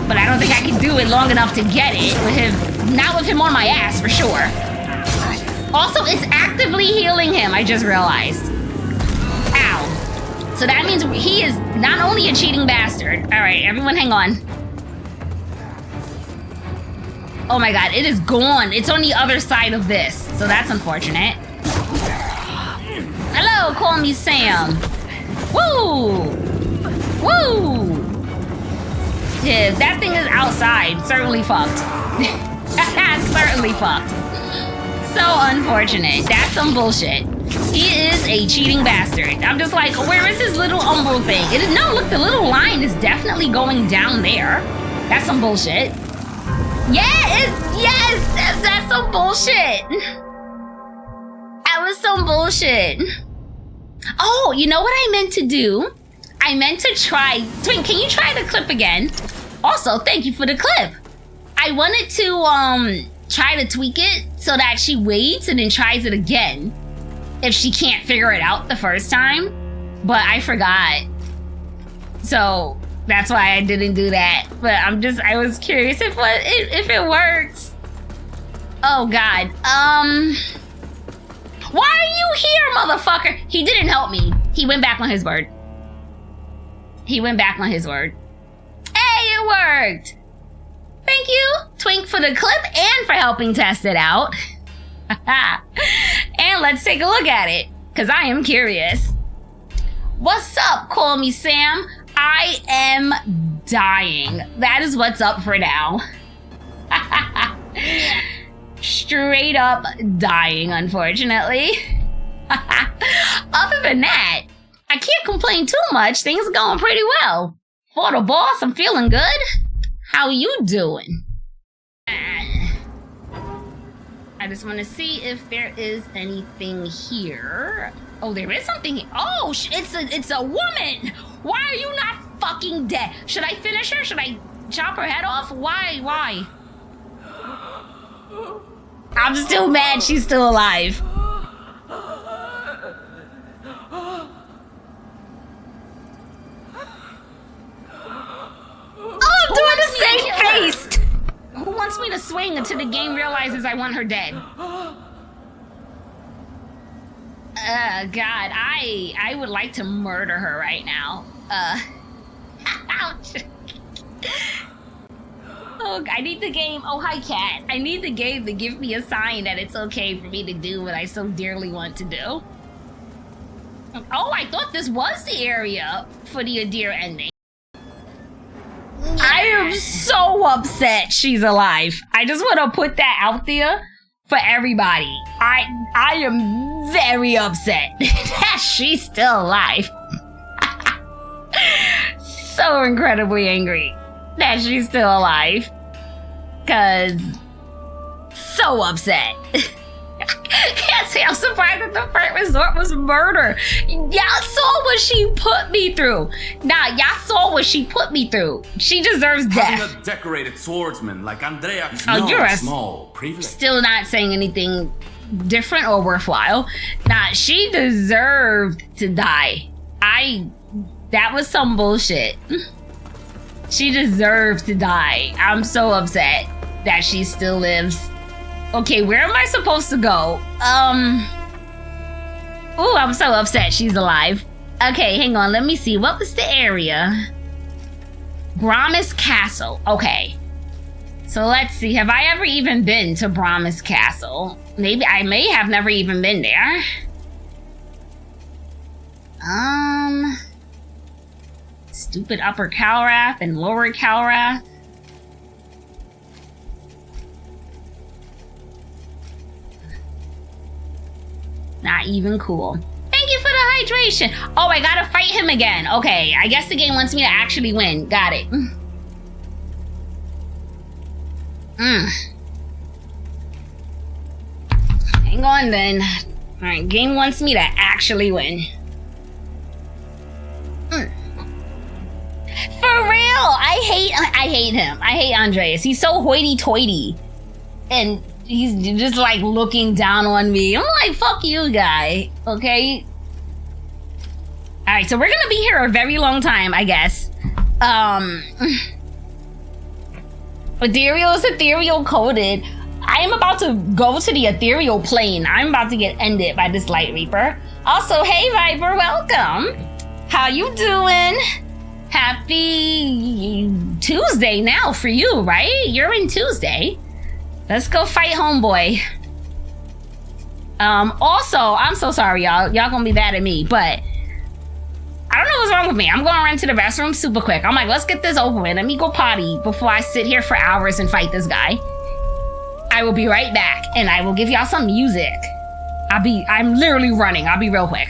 Speaker 1: But I don't think I can do it long enough to get it with him. Not with him on my ass, for sure. Also, it's actively healing him, I just realized. Ow. So that means he is not only a cheating bastard. All right, everyone hang on. Oh my god, it is gone. It's on the other side of this, so that's unfortunate. Hello, call me Sam. Woo! Woo! Yeah, that thing is outside. Certainly fucked. Certainly fucked. So unfortunate. That's some bullshit. He is a cheating bastard. I'm just like, where is his little umbral thing? No, look, the little line is definitely going down there. That's some bullshit. Yes, that's some bullshit. That was some bullshit. Oh, you know what I meant to do? I meant to try... Twink, can you try the clip again? Also, thank you for the clip. I wanted to try to tweak it so that she waits and then tries it again if she can't figure it out the first time. But I forgot. So that's why I didn't do that. But I was curious if it works. Oh God. Why are you here, motherfucker? He didn't help me. He went back on his word. He went back on his word. Hey, it worked. Thank you, Twink, for the clip and for helping test it out. And let's take a look at it, because I am curious. What's up, call me Sam? I am dying. That is what's up for now. Straight up dying, unfortunately. Other than that, I can't complain too much. Things are going pretty well. For the boss, I'm feeling good. How you doing? I just want to see if there is anything here. Oh, there is something here. Oh, it's a woman. Why are you not fucking dead? Should I finish her? Should I chop her head off? Why? I'm still mad she's still alive. Oh, I'm doing the same face! Who wants me to swing until the game realizes I want her dead? God, I would like to murder her right now. Ouch. Oh, I need the game. Oh, hi, cat. I need the game to give me a sign that it's okay for me to do what I so dearly want to do. Oh, I thought this was the area for the Adir ending. I am so upset she's alive. I just want to put that out there for everybody. I am very upset that she's still alive. So incredibly angry that she's still alive. Cause so upset. Can't say I'm surprised that the first resort was murder. Y'all saw what she put me through. Nah, y'all saw what she put me through. She deserves death.
Speaker 4: Having a decorated swordsman like Andrea is
Speaker 1: you're
Speaker 4: no small privilege.
Speaker 1: Still not saying anything different or worthwhile. Nah, she deserved to die. That was some bullshit. She deserved to die. I'm so upset that she still lives. Okay, where am I supposed to go? Oh, I'm so upset she's alive. Okay, hang on, let me see. What was the area? Bromus Castle. Okay. So let's see. Have I ever even been to Bromus Castle? Maybe I may have never even been there. Stupid Upper Calrath and Lower Calrath. Not even cool. Thank you for the hydration. Oh, I gotta fight him again. Okay, I guess the game wants me to actually win. Got it. Hang on then. Alright, game wants me to actually win. For real! I hate him. I hate Andreas. He's so hoity-toity. And he's just like looking down on me. I'm like, fuck you, guy. Okay? Alright, so we're gonna be here a very long time, I guess. Ethereal is ethereal coded. I am about to go to the ethereal plane. I'm about to get ended by this Light Reaper. Also, hey Viper, welcome. How you doing? Happy Tuesday now for you, right? You're in Tuesday. Let's go fight homeboy. Also, I'm so sorry, y'all. Y'all gonna be mad at me, but I don't know what's wrong with me. I'm going right to the restroom super quick. I'm like, let's get this over with. Let me go potty before I sit here for hours and fight this guy. I will be right back, and I will give y'all some music. I'm literally running. I'll be real quick.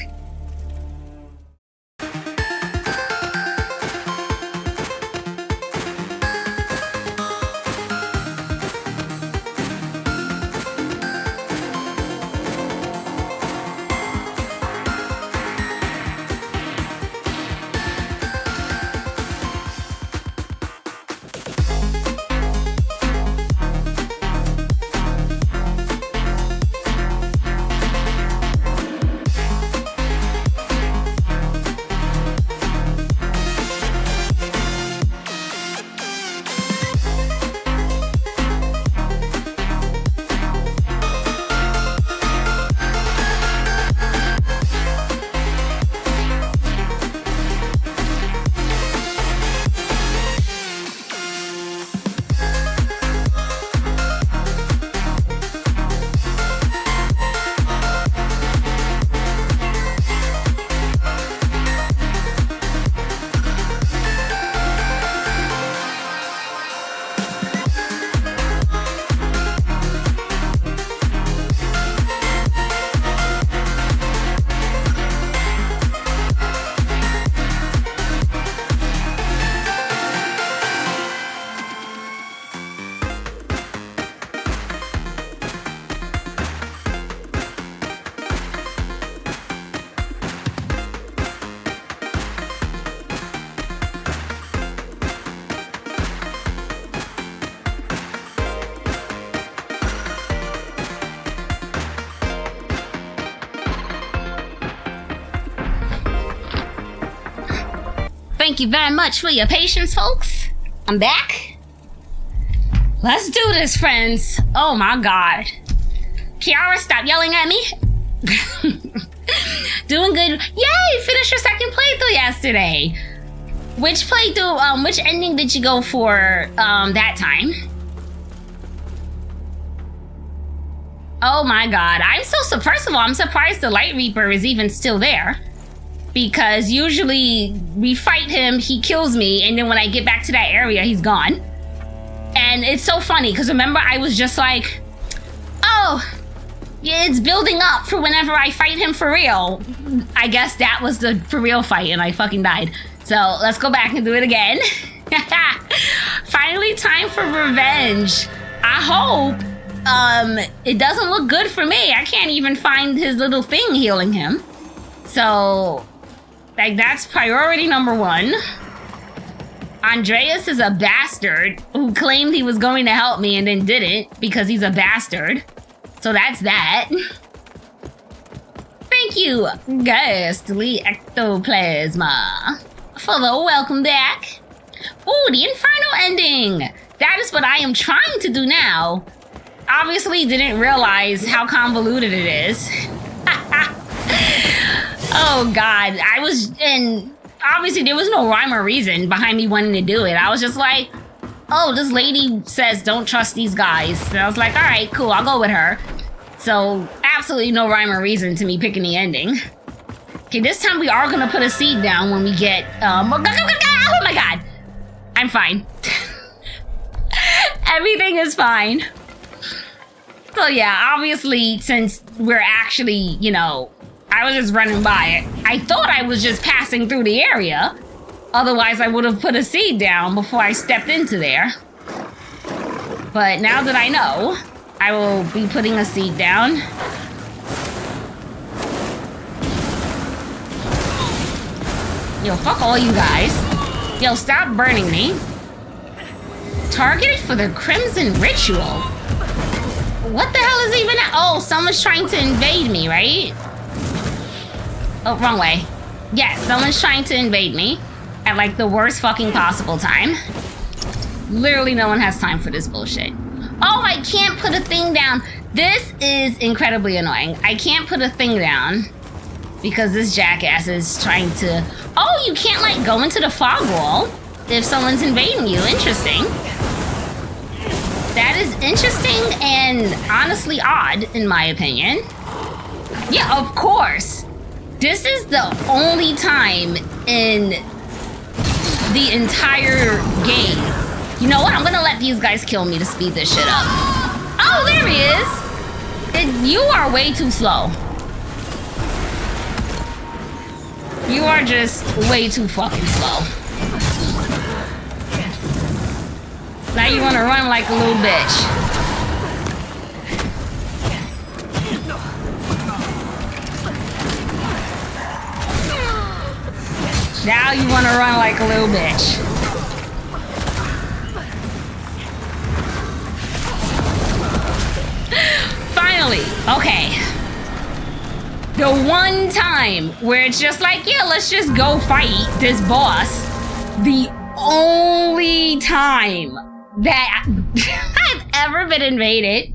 Speaker 1: Thank you very much for your patience, folks. I'm back. Let's do this, friends. Oh my God. Kiara, stop yelling at me. Doing good. Yay, finished your second playthrough yesterday. Which playthrough, which ending did you go for that time? Oh my God. First of all, I'm surprised the Light Reaper is even still there. Because usually we fight him, he kills me, and then when I get back to that area, he's gone. And it's so funny, because remember I was just like, oh, yeah, it's building up for whenever I fight him for real. I guess that was the for real fight, and I fucking died. So let's go back and do it again. Finally, time for revenge. I hope it doesn't look good for me. I can't even find his little thing healing him. So, like, that's priority number one. Andreas is a bastard who claimed he was going to help me and then didn't because he's a bastard. So that's that. Thank you, Ghastly Ectoplasma, for the welcome back. Ooh, the Inferno ending. That is what I am trying to do now. Obviously didn't realize how convoluted it is. Oh God, and obviously there was no rhyme or reason behind me wanting to do it. I was just like, oh, this lady says don't trust these guys. And I was like, all right, cool, I'll go with her. So absolutely no rhyme or reason to me picking the ending. Okay, this time we are gonna put a seed down when we get, oh my God, I'm fine. Everything is fine. So yeah, obviously since we're actually, you know, I was just running by it. I thought I was just passing through the area. Otherwise, I would have put a seed down before I stepped into there. But now that I know, I will be putting a seed down. Yo, fuck all you guys. Yo, stop burning me. Targeted for the Crimson Ritual. What the hell is even that? Oh, someone's trying to invade me, right? Oh, wrong way. Yes, someone's trying to invade me at like the worst fucking possible time. Literally no one has time for this bullshit. Oh, I can't put a thing down. This is incredibly annoying. I can't put a thing down because this jackass is trying to... Oh, you can't, like, go into the fog wall if someone's invading you. Interesting. That is interesting and honestly odd, in my opinion. Yeah, of course. This is the only time in the entire game. You know what? I'm gonna let these guys kill me to speed this shit up. Oh, there he is. You are way too slow. You are just way too fucking slow. Now you wanna run like a little bitch. Now you wanna run like a little bitch. Finally, okay. The one time where it's just like, yeah, let's just go fight this boss. The only time that I've ever been invaded.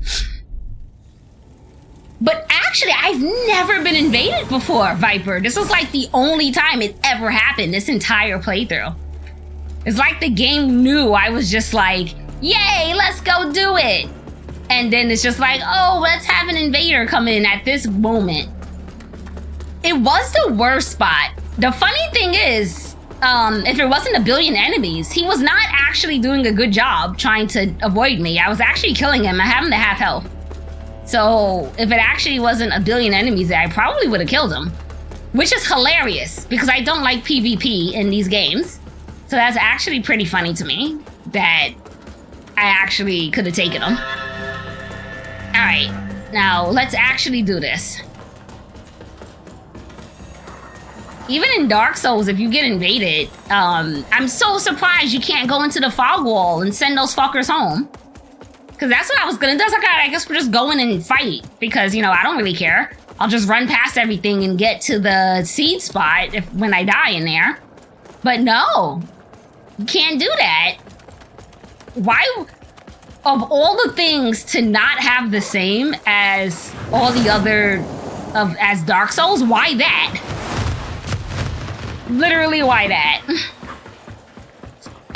Speaker 1: But actually, I've never been invaded before, Viper. This was like the only time it ever happened this entire playthrough. It's like the game knew I was just like, yay, let's go do it. And then it's just like, oh, let's have an invader come in at this moment. It was the worst spot. The funny thing is, if it wasn't a billion enemies, he was not actually doing a good job trying to avoid me. I was actually killing him. I have him to half health. So if it actually wasn't a billion enemies there, I probably would have killed him. Which is hilarious because I don't like PvP in these games. So that's actually pretty funny to me that I actually could have taken him. All right, now let's actually do this. Even in Dark Souls, if you get invaded, I'm so surprised you can't go into the fog wall and send those fuckers home. Because that's what I was gonna do. So I guess we're just going and fight. Because, you know, I don't really care. I'll just run past everything and get to the seed spot when I die in there. But no, you can't do that. Why, of all the things to not have the same as all the other, as Dark Souls, why that? Literally, why that?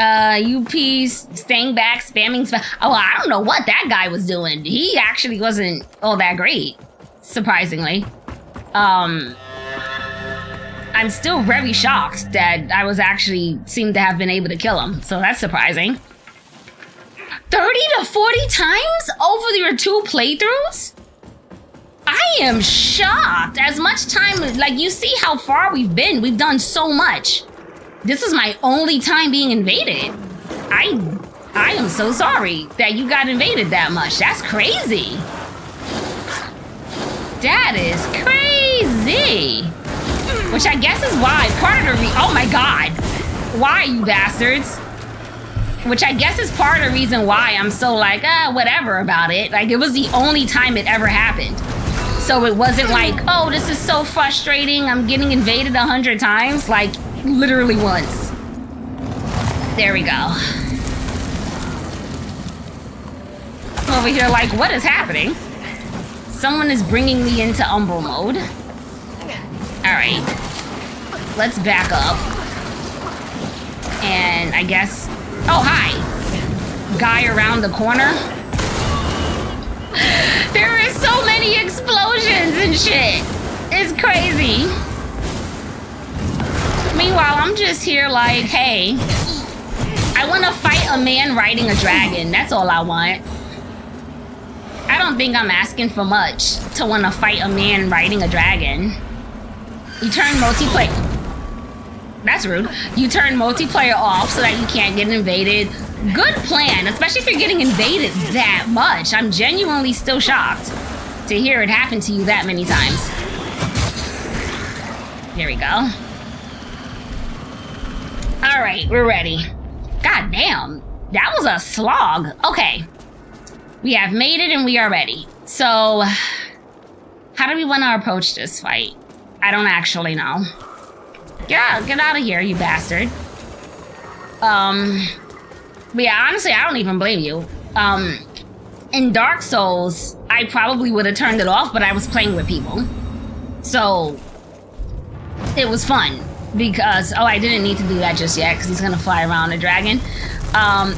Speaker 1: UP staying back, spamming. Oh, I don't know what that guy was doing. He actually wasn't all that great, surprisingly. I'm still very shocked that I was actually seemed to have been able to kill him. So that's surprising. 30 to 40 times over your 2 playthroughs? I am shocked. As much time, like, you see how far we've been. We've done so much. This is my only time being invaded. I am so sorry that you got invaded that much. That's crazy. That is crazy. Which I guess is why part of the oh my god. Why, you bastards? Which I guess is part of the reason why I'm so like, whatever about it. Like, it was the only time it ever happened. So it wasn't like, oh, this is so frustrating. I'm getting invaded 100 times. Like, literally once. There we go. I'm over here like, what is happening? Someone is bringing me into Umbral mode. Alright. Let's back up. And I guess... Oh, hi. Guy around the corner. There are so many explosions and shit. It's crazy. Meanwhile, I'm just here like, hey, I want to fight a man riding a dragon. That's all I want. I don't think I'm asking for much to want to fight a man riding a dragon. You turn multiplayer. That's rude. You turn multiplayer off so that you can't get invaded. Good plan, especially if you're getting invaded that much. I'm genuinely still shocked to hear it happen to you that many times. Here we go. All right, we're ready. God damn, that was a slog. Okay, we have made it and we are ready. So, how do we want to approach this fight? I don't actually know. Get out of here, you bastard. But yeah, honestly, I don't even blame you. in Dark Souls, I probably would have turned it off, but I was playing with people. So it was fun because, oh, I didn't need to do that just yet because he's gonna fly around a dragon.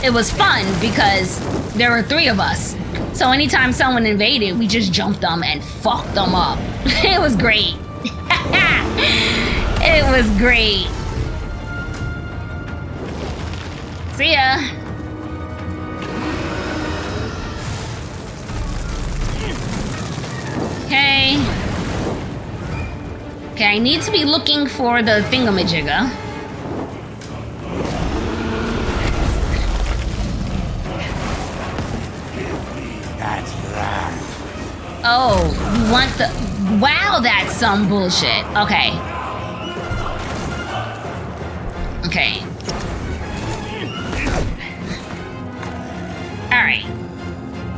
Speaker 1: It was fun because there were 3 of us. So anytime someone invaded, we just jumped them and fucked them up. It was great. It was great. See ya. Okay. Okay, I need to be looking for the thingamajigger.
Speaker 4: That's right.
Speaker 1: Oh, you want the... Wow, that's some bullshit. Okay. Okay. Alright.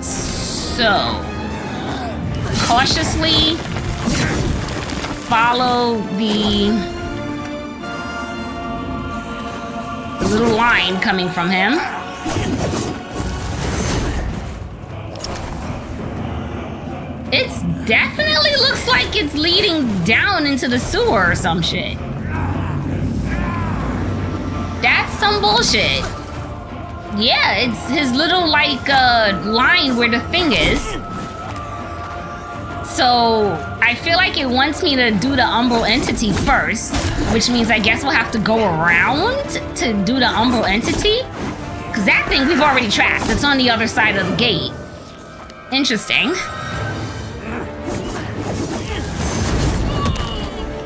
Speaker 1: So... cautiously follow the little line coming from him. It's definitely looks like it's leading down into the sewer or some shit. That's some bullshit. Yeah, it's his little like line where the thing is. So I feel like it wants me to do the Umbral Entity first, which means I guess we'll have to go around to do the Umbral Entity. Because that thing we've already tracked. It's on the other side of the gate. Interesting.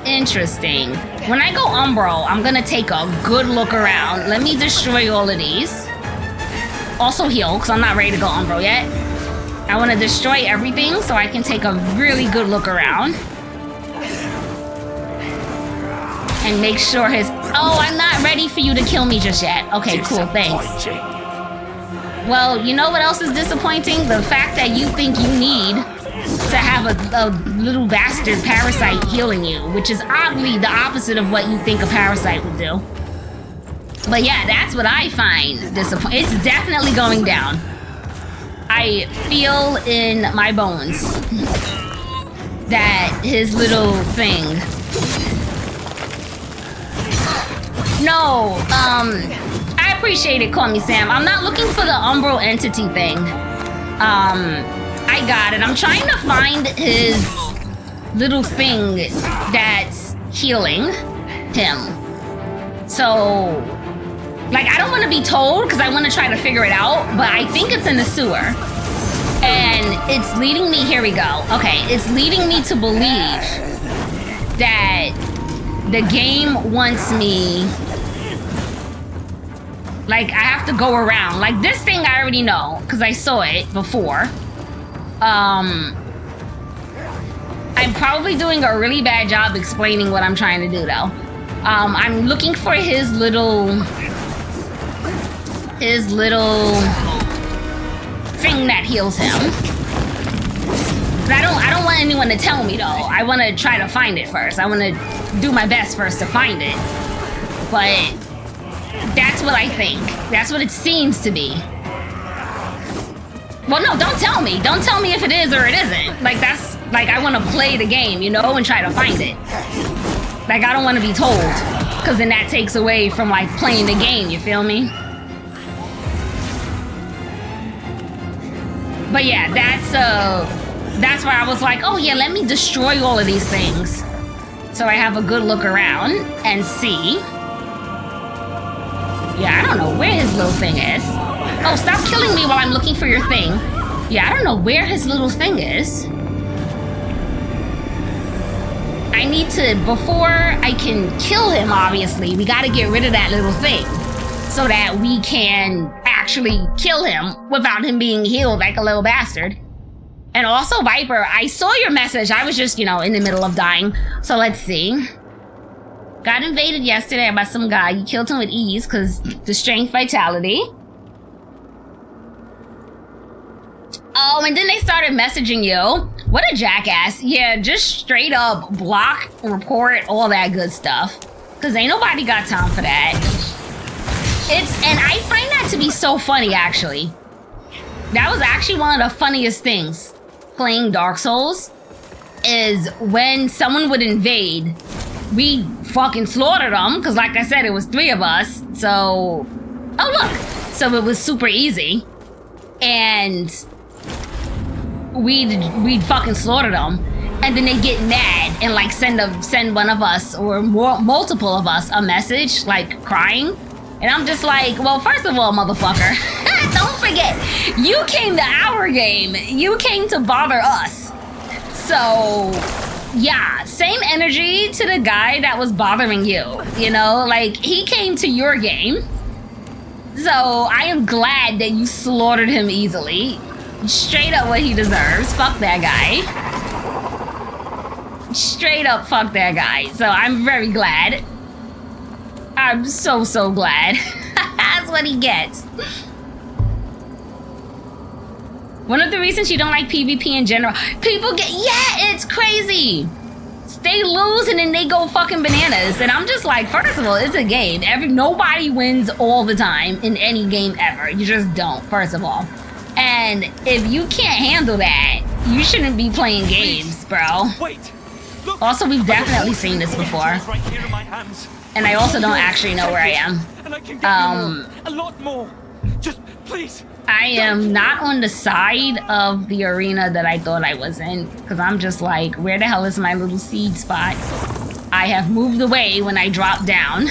Speaker 1: Interesting. When I go Umbral, I'm gonna take a good look around. Let me destroy all of these. Also heal, because I'm not ready to go Umbral yet. I want to destroy everything so I can take a really good look around. And make sure his... Oh, I'm not ready for you to kill me just yet. Okay, cool, thanks. Well, you know what else is disappointing? The fact that you think you need to have a little bastard parasite healing you, which is oddly the opposite of what you think a parasite would do. But yeah, that's what I find disappointing. It's definitely going down. I feel in my bones that his little thing... No, I appreciate it, Call Me Sam. I'm not looking for the Umbral Entity thing. I got it. I'm trying to find his little thing that's healing him. So... Like, I don't want to be told because I want to try to figure it out, but I think it's in the sewer. And it's leading me, here we go. Okay, it's leading me to believe that the game wants me, like, I have to go around. Like, this thing I already know because I saw it before. I'm probably doing a really bad job explaining what I'm trying to do, though. I'm looking for his little thing that heals him. But I don't want anyone to tell me though. I want to try to find it first. I want to do my best first to find it. But that's what I think. That's what it seems to be. Well, no, don't tell me. Don't tell me if it is or it isn't. Like, that's like, I want to play the game, you know, and try to find it. Like, I don't want to be told, because then that takes away from like playing the game, you feel me? But yeah, that's where I was like, oh yeah, let me destroy all of these things. So I have a good look around and see. Yeah, I don't know where his little thing is. Oh, stop killing me while I'm looking for your thing. Yeah, I don't know where his little thing is. I need to, before I can kill him, obviously, we gotta get rid of that little thing. So that we can actually kill him without him being healed like a little bastard. And also, Viper, I saw your message. I was just, you know, in the middle of dying. So let's see. Got invaded yesterday by some guy. You killed him with ease because the strength vitality. Oh, and then they started messaging you. What a jackass. Yeah, just straight up block, report, all that good stuff. Because ain't nobody got time for that. And I find that to be so funny, actually. That was actually one of the funniest things playing Dark Souls, is when someone would invade, we fucking slaughtered them, because like I said, it was 3 of us, so... Oh, look! So it was super easy, and we'd fucking slaughter them, and then they get mad and like send one of us or multiple of us a message, like crying, and I'm just like, well, first of all, motherfucker, don't forget, you came to our game, you came to bother us, so yeah, same energy to the guy that was bothering you, you know, like he came to your game. So, I am glad that you slaughtered him easily. Straight up what he deserves. Fuck that guy. Straight up fuck that guy. So, I'm very glad. I'm so glad. That's what he gets. One of the reasons you don't like PvP in general, people get, yeah, it's crazy. They lose and then they go fucking bananas. And I'm just like, first of all, it's a game. Nobody wins all the time in any game ever. You just don't, first of all. And if you can't handle that, you shouldn't be playing games, bro.
Speaker 5: Wait. Look,
Speaker 1: also, we've definitely seen this before.
Speaker 5: Right here in my hands.
Speaker 1: And I also don't actually know where I am.
Speaker 5: And I can get you more, a lot more. Just please.
Speaker 1: I am not on the side of the arena that I thought I was in, because I'm just like, where the hell is my little seed spot? I have moved away when I dropped down.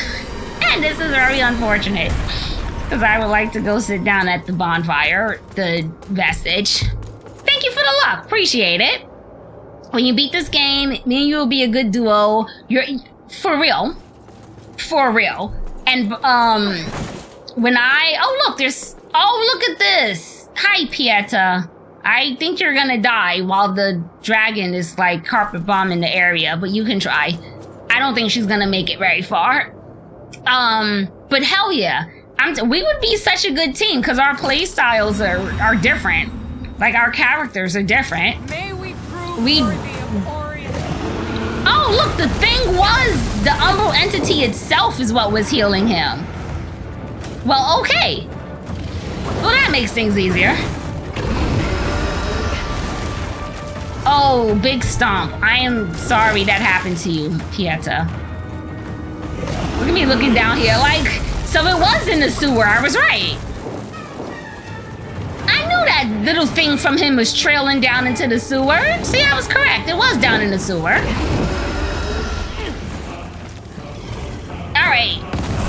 Speaker 1: And this is very unfortunate, because I would like to go sit down at the bonfire, the vestige. Thank you for the luck, appreciate it. When you beat this game, me and you will be a good duo. You're, for real. For real. And, when oh look, oh, look at this! Hi, Pieta. I think you're gonna die while the dragon is like carpet bombing the area, but you can try. I don't think she's gonna make it very far. But hell yeah. We would be such a good team because our play styles are different. Like, our characters are different.
Speaker 3: May we prove worthy of Orion.
Speaker 1: Oh, look, the thing was the Umbral entity itself is what was healing him. Well, okay. Well, that makes things easier. Oh, big stomp. I am sorry that happened to you, Pieta. Look at me looking down here like, so it was in the sewer, I was right. I knew that little thing from him was trailing down into the sewer. See, I was correct, it was down in the sewer. All right,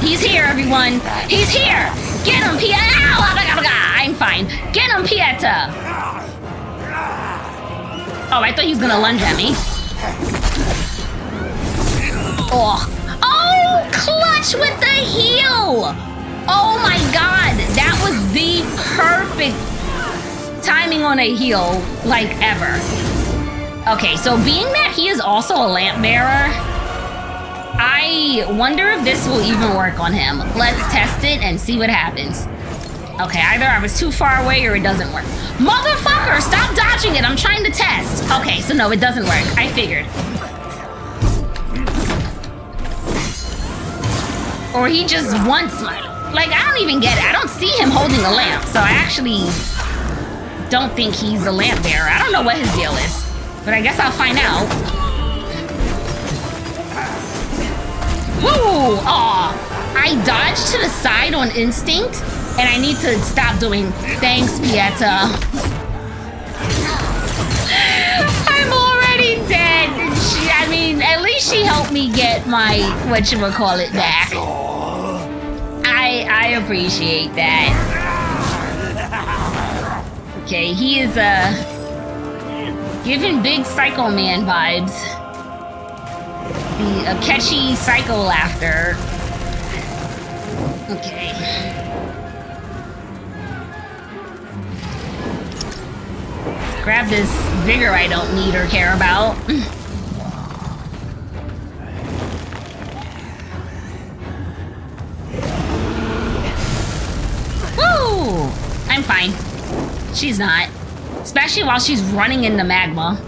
Speaker 1: he's here, everyone. He's here. Get him, Pieta. Ow, I'm fine. Get him, Pieta. Oh, I thought he was gonna lunge at me. Oh, clutch with the heal. Oh my God, that was the perfect timing on a heal, like, ever. Okay, so being that he is also a lamp bearer, I wonder if this will even work on him. Let's test it and see what happens. Okay, either I was too far away or it doesn't work. Motherfucker, stop dodging it. I'm trying to test. Okay, so no, it doesn't work. I figured. Or he just wants my... Like, I don't even get it. I don't see him holding a lamp, so I actually don't think he's a lamp bearer. I don't know what his deal is, but I guess I'll find out. Woo! Aw! I dodged to the side on instinct, and I need to stop doing... Thanks, Pieta. I'm already dead. I mean, at least she helped me get my whatchamacallit back. I appreciate that. Okay, he is giving big Psycho Man vibes. The catchy psycho laughter. Okay. Grab this vigor I don't need or care about. Woo! I'm fine. She's not. Especially while she's running in the magma.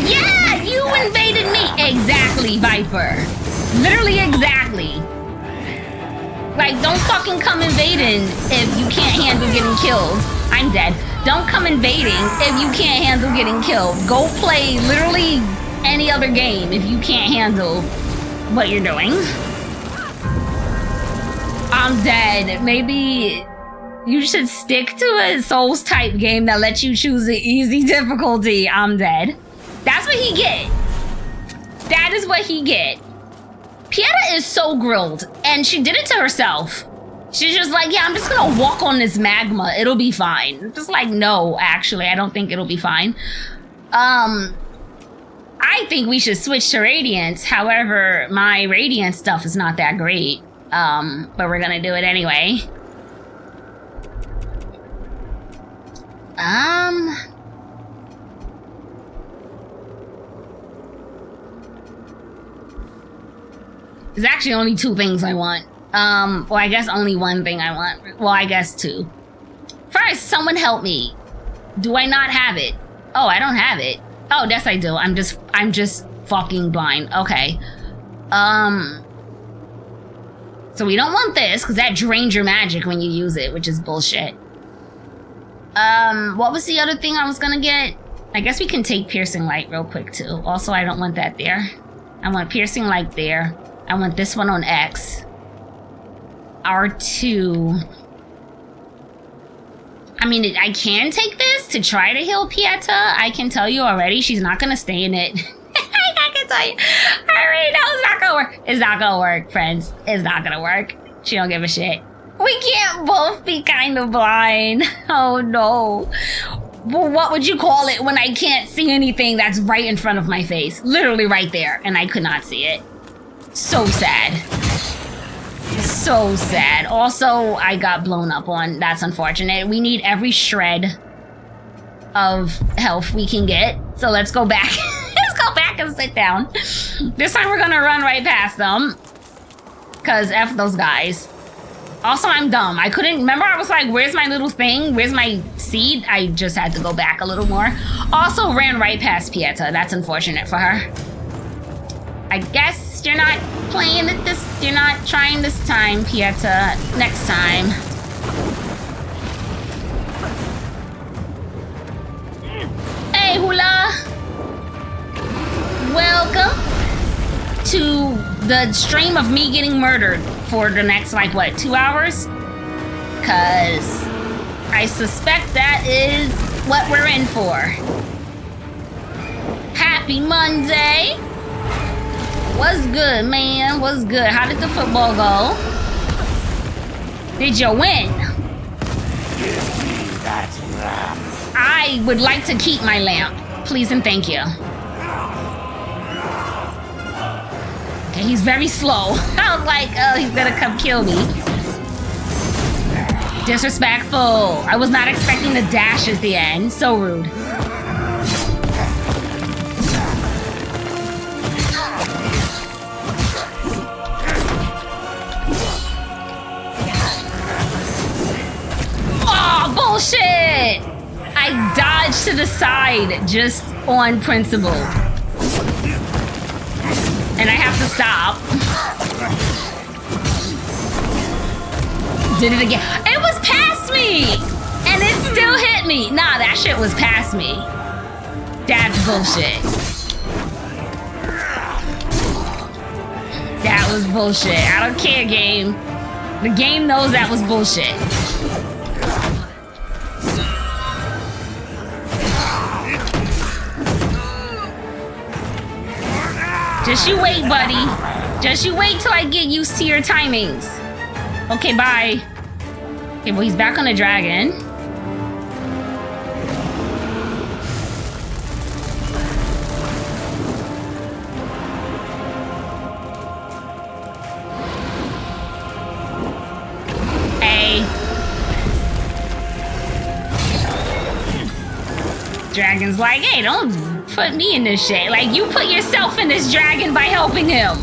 Speaker 1: Yeah! You invaded me! Exactly, Viper. Literally exactly. Like, don't fucking come invading if you can't handle getting killed. I'm dead. Don't come invading if you can't handle getting killed. Go play literally any other game if you can't handle what you're doing. I'm dead. Maybe you should stick to a Souls type game that lets you choose the easy difficulty. I'm dead. That's what he get. That is what he get. Pieta is so grilled, and she did it to herself. She's just like, yeah, I'm just gonna walk on this magma. It'll be fine. Just like, no, actually, I don't think it'll be fine. I think we should switch to Radiance. However, my Radiant stuff is not that great. But we're gonna do it anyway. There's actually only two things I want. Well, I guess only one thing I want. Well, I guess two. First, someone help me. Do I not have it? Oh, I don't have it. Oh, yes, I do. I'm just fucking blind. Okay. So we don't want this, because that drains your magic when you use it, which is bullshit. What was the other thing I was gonna get? I guess we can take Piercing Light real quick, too. Also, I don't want that there. I want Piercing Light there. I want this one on X. R2. I mean, I can take this to try to heal Pieta. I can tell you already, she's not gonna stay in it. I can tell you. I already know it's not gonna work. It's not gonna work, friends. It's not gonna work. She don't give a shit. We can't both be kind of blind. Oh no. Well, what would you call it when I can't see anything that's right in front of my face? Literally right there, and I could not see it. So sad. So sad. Also, I got blown up on. That's unfortunate. We need every shred of health we can get. So let's go back. Let's go back and sit down. This time we're gonna run right past them. Cause F those guys. Also, I'm dumb. I couldn't, remember I was like, where's my little thing? Where's my seed? I just had to go back a little more. Also ran right past Pieta. That's unfortunate for her. I guess you're not playing it this, you're not trying this time, Pieta. Next time. Hey, Hula. Welcome to the stream of me getting murdered for the next, like, what, 2 hours? Cause I suspect that is what we're in for. Happy Monday. What's good, man? What's good? How did the football go? Did you win?
Speaker 5: Give me that lamp.
Speaker 1: I would like to keep my lamp. Please and thank you. Okay, he's very slow. I was like, oh, he's gonna come kill me. Disrespectful. I was not expecting the dash at the end. So rude. Oh, bullshit! I dodged to the side just on principle. And I have to stop. Did it again. It was past me! And it still hit me. Nah, that shit was past me. That's bullshit. That was bullshit. I don't care, game. The game knows that was bullshit. Just you wait, buddy. Just you wait till I get used to your timings. Okay, bye. Okay, well, he's back on the dragon. Hey. Dragon's like, hey, don't put me in this shit. Like, you put yourself in this dragon by helping him.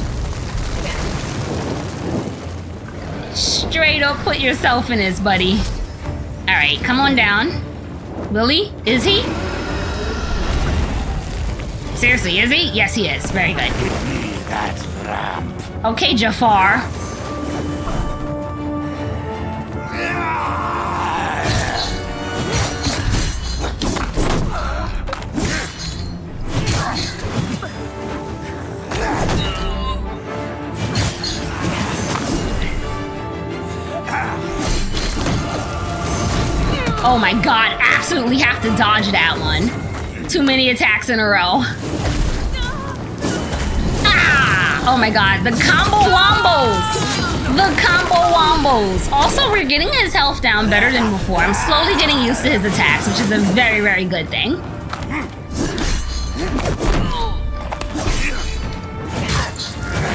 Speaker 1: Straight up put yourself in this, buddy. Alright, come on down. Will he? Is he? Seriously, is he? Yes, he is. Very good.
Speaker 4: Give me that ramp.
Speaker 1: Okay, Jafar. Oh my god, absolutely have to dodge that one. Too many attacks in a row. Ah! Oh my god, the combo wombos! The combo wombos! Also, we're getting his health down better than before. I'm slowly getting used to his attacks, which is a very, very good thing.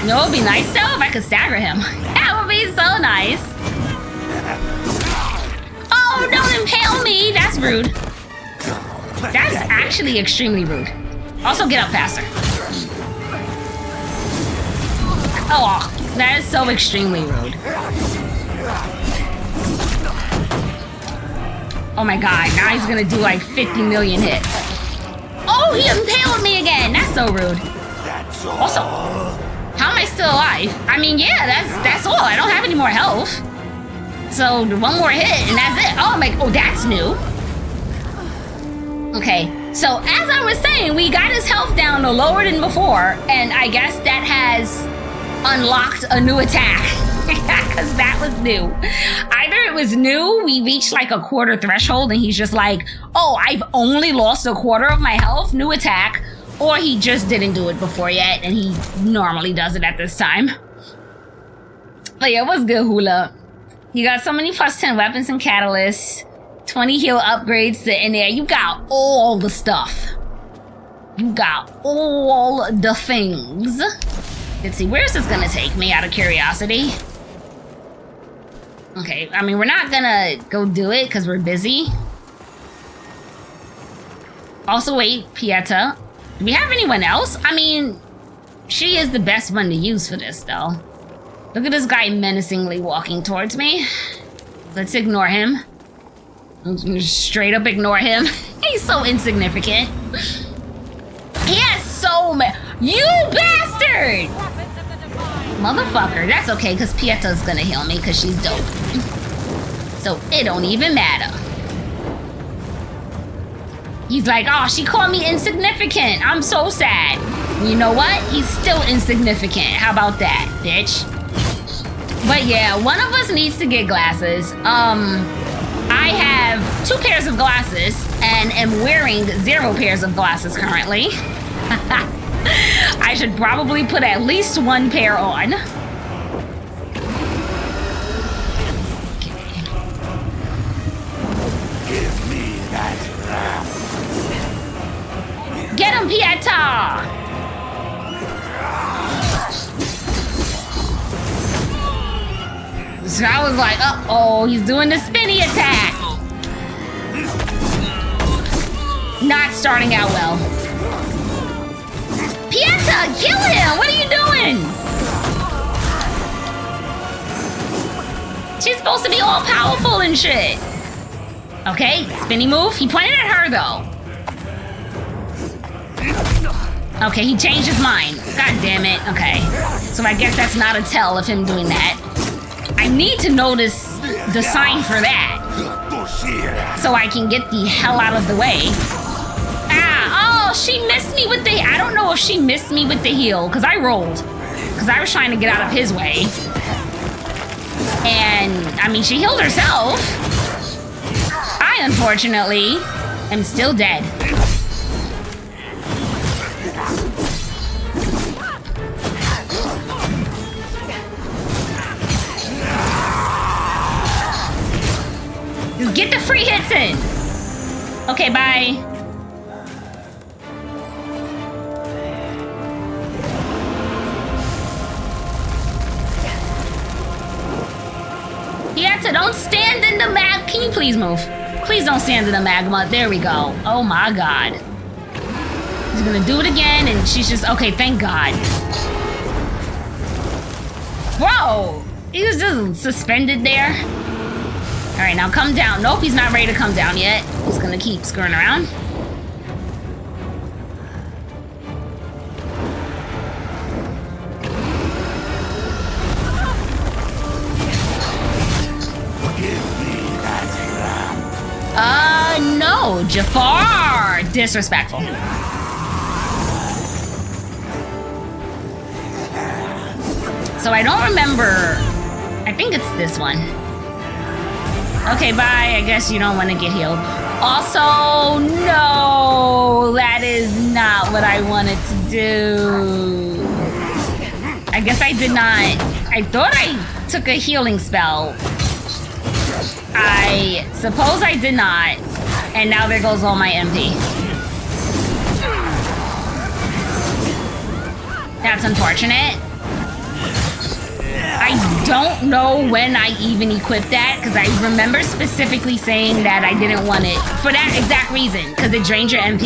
Speaker 1: You know, it would be nice though if I could stagger him. That would be so nice. Oh, don't impale me! That's rude. That's actually extremely rude. Also, get up faster. Oh, that is so extremely rude. Oh my god, now he's gonna do like 50 million hits. Oh, he impaled me again! That's so rude. Also, how am I still alive? I mean, yeah, that's all. I don't have any more health. So, one more hit and that's it. Oh my, oh, that's new. Okay, so as I was saying, we got his health down lower than before, and I guess that has unlocked a new attack. Because that was new. Either it was new, we reached like a quarter threshold, and he's just like, oh, I've only lost a quarter of my health, new attack, or he just didn't do it before yet, and he normally does it at this time. But yeah, what's good, Hula? You got so many +10 weapons and catalysts, 20 heal upgrades in there. You got all the stuff. You got all the things. Let's see, where's this gonna take me out of curiosity? Okay, I mean, we're not gonna go do it because we're busy. Also, wait, Pieta. Do we have anyone else? I mean, she is the best one to use for this, though. Look at this guy menacingly walking towards me. Let's ignore him. Straight up ignore him. He's so insignificant. He has so many. You bastard! Motherfucker. That's okay, because Pieta's gonna heal me because she's dope. So it don't even matter. He's like, oh, she called me insignificant. I'm so sad. You know what? He's still insignificant. How about that, bitch? But yeah, one of us needs to get glasses. I have 2 pairs of glasses and am wearing 0 pairs of glasses currently. I should probably put at least 1 pair on.
Speaker 4: Give me that ramp.
Speaker 1: Get him, Pieta! So I was like, uh-oh, he's doing the spinny attack. Not starting out well. Pieta, kill him! What are you doing? She's supposed to be all powerful and shit. Okay, spinny move. He pointed at her, though. Okay, he changed his mind. God damn it. Okay. So I guess that's not a tell of him doing that. I need to notice the sign for that. So I can get the hell out of the way. Ah, oh, she missed me with the... I don't know if she missed me with the heal, because I rolled. Because I was trying to get out of his way. And, I mean, she healed herself. I, unfortunately, am still dead. Just get the free hits in. Okay, bye. Pieta, don't stand in the mag. Can you please move? Please don't stand in the magma. There we go. Oh my god. He's gonna do it again, and she's just... Okay, thank God. Whoa! He was just suspended there. All right, now come down. Nope, he's not ready to come down yet. He's gonna keep screwing around. Jafar! Disrespectful. So I don't remember. I think it's this one. Okay, bye. I guess you don't want to get healed. Also, no! That is not what I wanted to do. I guess I did not. I thought I took a healing spell. I suppose I did not. And now there goes all my MP. That's unfortunate. I don't know when I even equipped that, because I remember specifically saying that I didn't want it for that exact reason, because it drains your MP.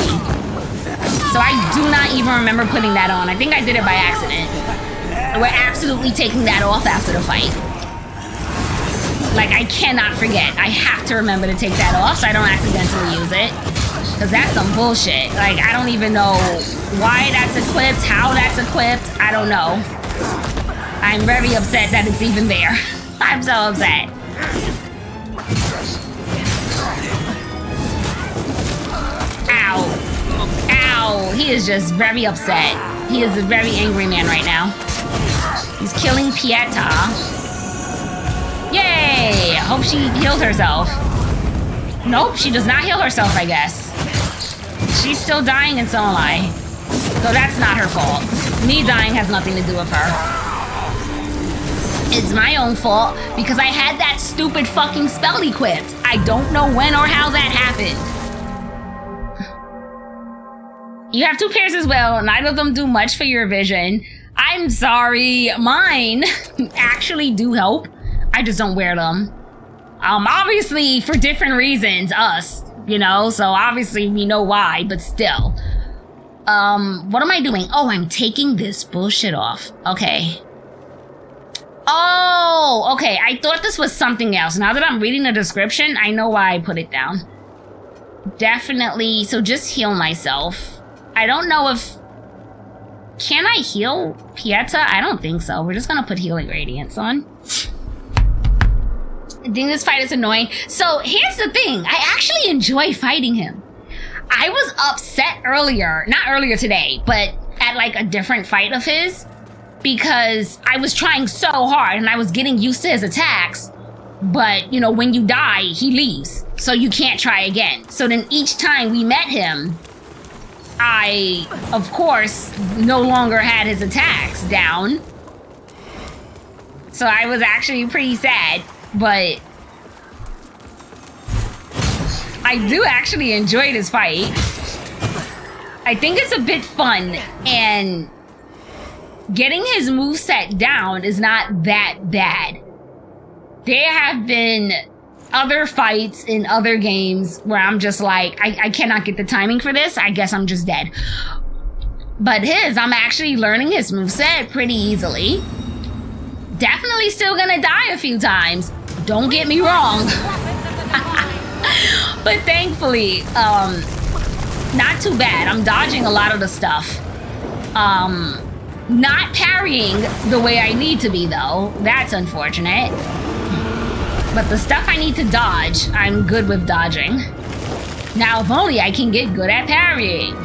Speaker 1: So I do not even remember putting that on. I think I did it by accident. We're absolutely taking that off after the fight. Like, I cannot forget. I have to remember to take that off so I don't accidentally use it. Because that's some bullshit. Like, I don't even know why that's equipped, how that's equipped. I don't know. I'm very upset that it's even there. I'm so upset. Ow. Ow. He is just very upset. He is a very angry man right now. He's killing Pieta. Yay! I hope she healed herself. Nope, she does not heal herself, I guess. She's still dying and so am I. So that's not her fault. Me dying has nothing to do with her. It's my own fault because I had that stupid fucking spell equipped. I don't know when or how that happened. You have 2 pairs as well. Neither of them do much for your vision. I'm sorry. Mine actually do help. I just don't wear them. Obviously for different reasons, us, you know, so obviously we know why, but still. What am I doing? Oh, I'm taking this bullshit off. Okay. Oh, okay. I thought this was something else. Now that I'm reading the description, I know why I put it down. Definitely. So just heal myself. I don't know if... Can I heal Pieta? I don't think so. We're just gonna put Healing Radiance on. I think this fight is annoying. So here's the thing. I actually enjoy fighting him. I was upset earlier. Not earlier today, but at like a different fight of his. Because I was trying so hard and I was getting used to his attacks. But, you know, when you die, he leaves. So you can't try again. So then each time we met him, I, of course, no longer had his attacks down. So I was actually pretty sad. But I do actually enjoy this fight. I think it's a bit fun, and getting his moveset down is not that bad. There have been other fights in other games where I'm just like, I cannot get the timing for this. I guess I'm just dead. But his, I'm actually learning his moveset pretty easily. Definitely still gonna die a few times. Don't get me wrong. But thankfully, not too bad. I'm dodging a lot of the stuff. Not parrying the way I need to be, though. That's unfortunate. But the stuff I need to dodge, I'm good with dodging. Now, if only I can get good at parrying.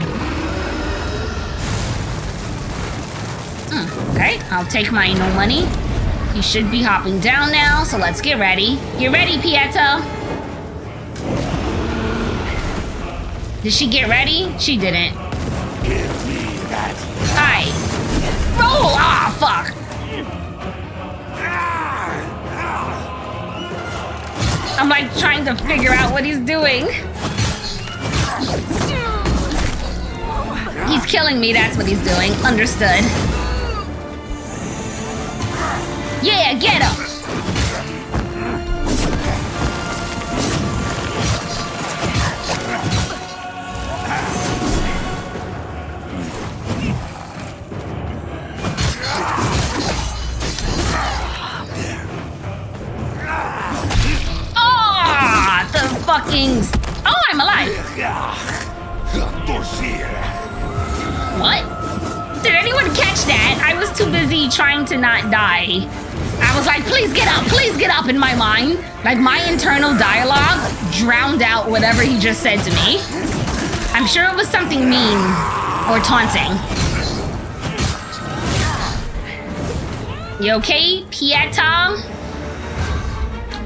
Speaker 1: Okay, I'll take my no money. He should be hopping down now, so let's get ready. Get ready, Pieta. Did she get ready? She didn't.
Speaker 5: Give me that.
Speaker 1: Hi. Roll! Ah, fuck. I'm like trying to figure out what he's doing. He's killing me, that's what he's doing. Understood. Yeah, get him! Ah, the fucking... Oh, I'm alive! What? Did anyone catch that? I was too busy trying to not die. I was like, please get up in my mind. Like my internal dialogue drowned out whatever he just said to me. I'm sure it was something mean or taunting. You okay, Pieta?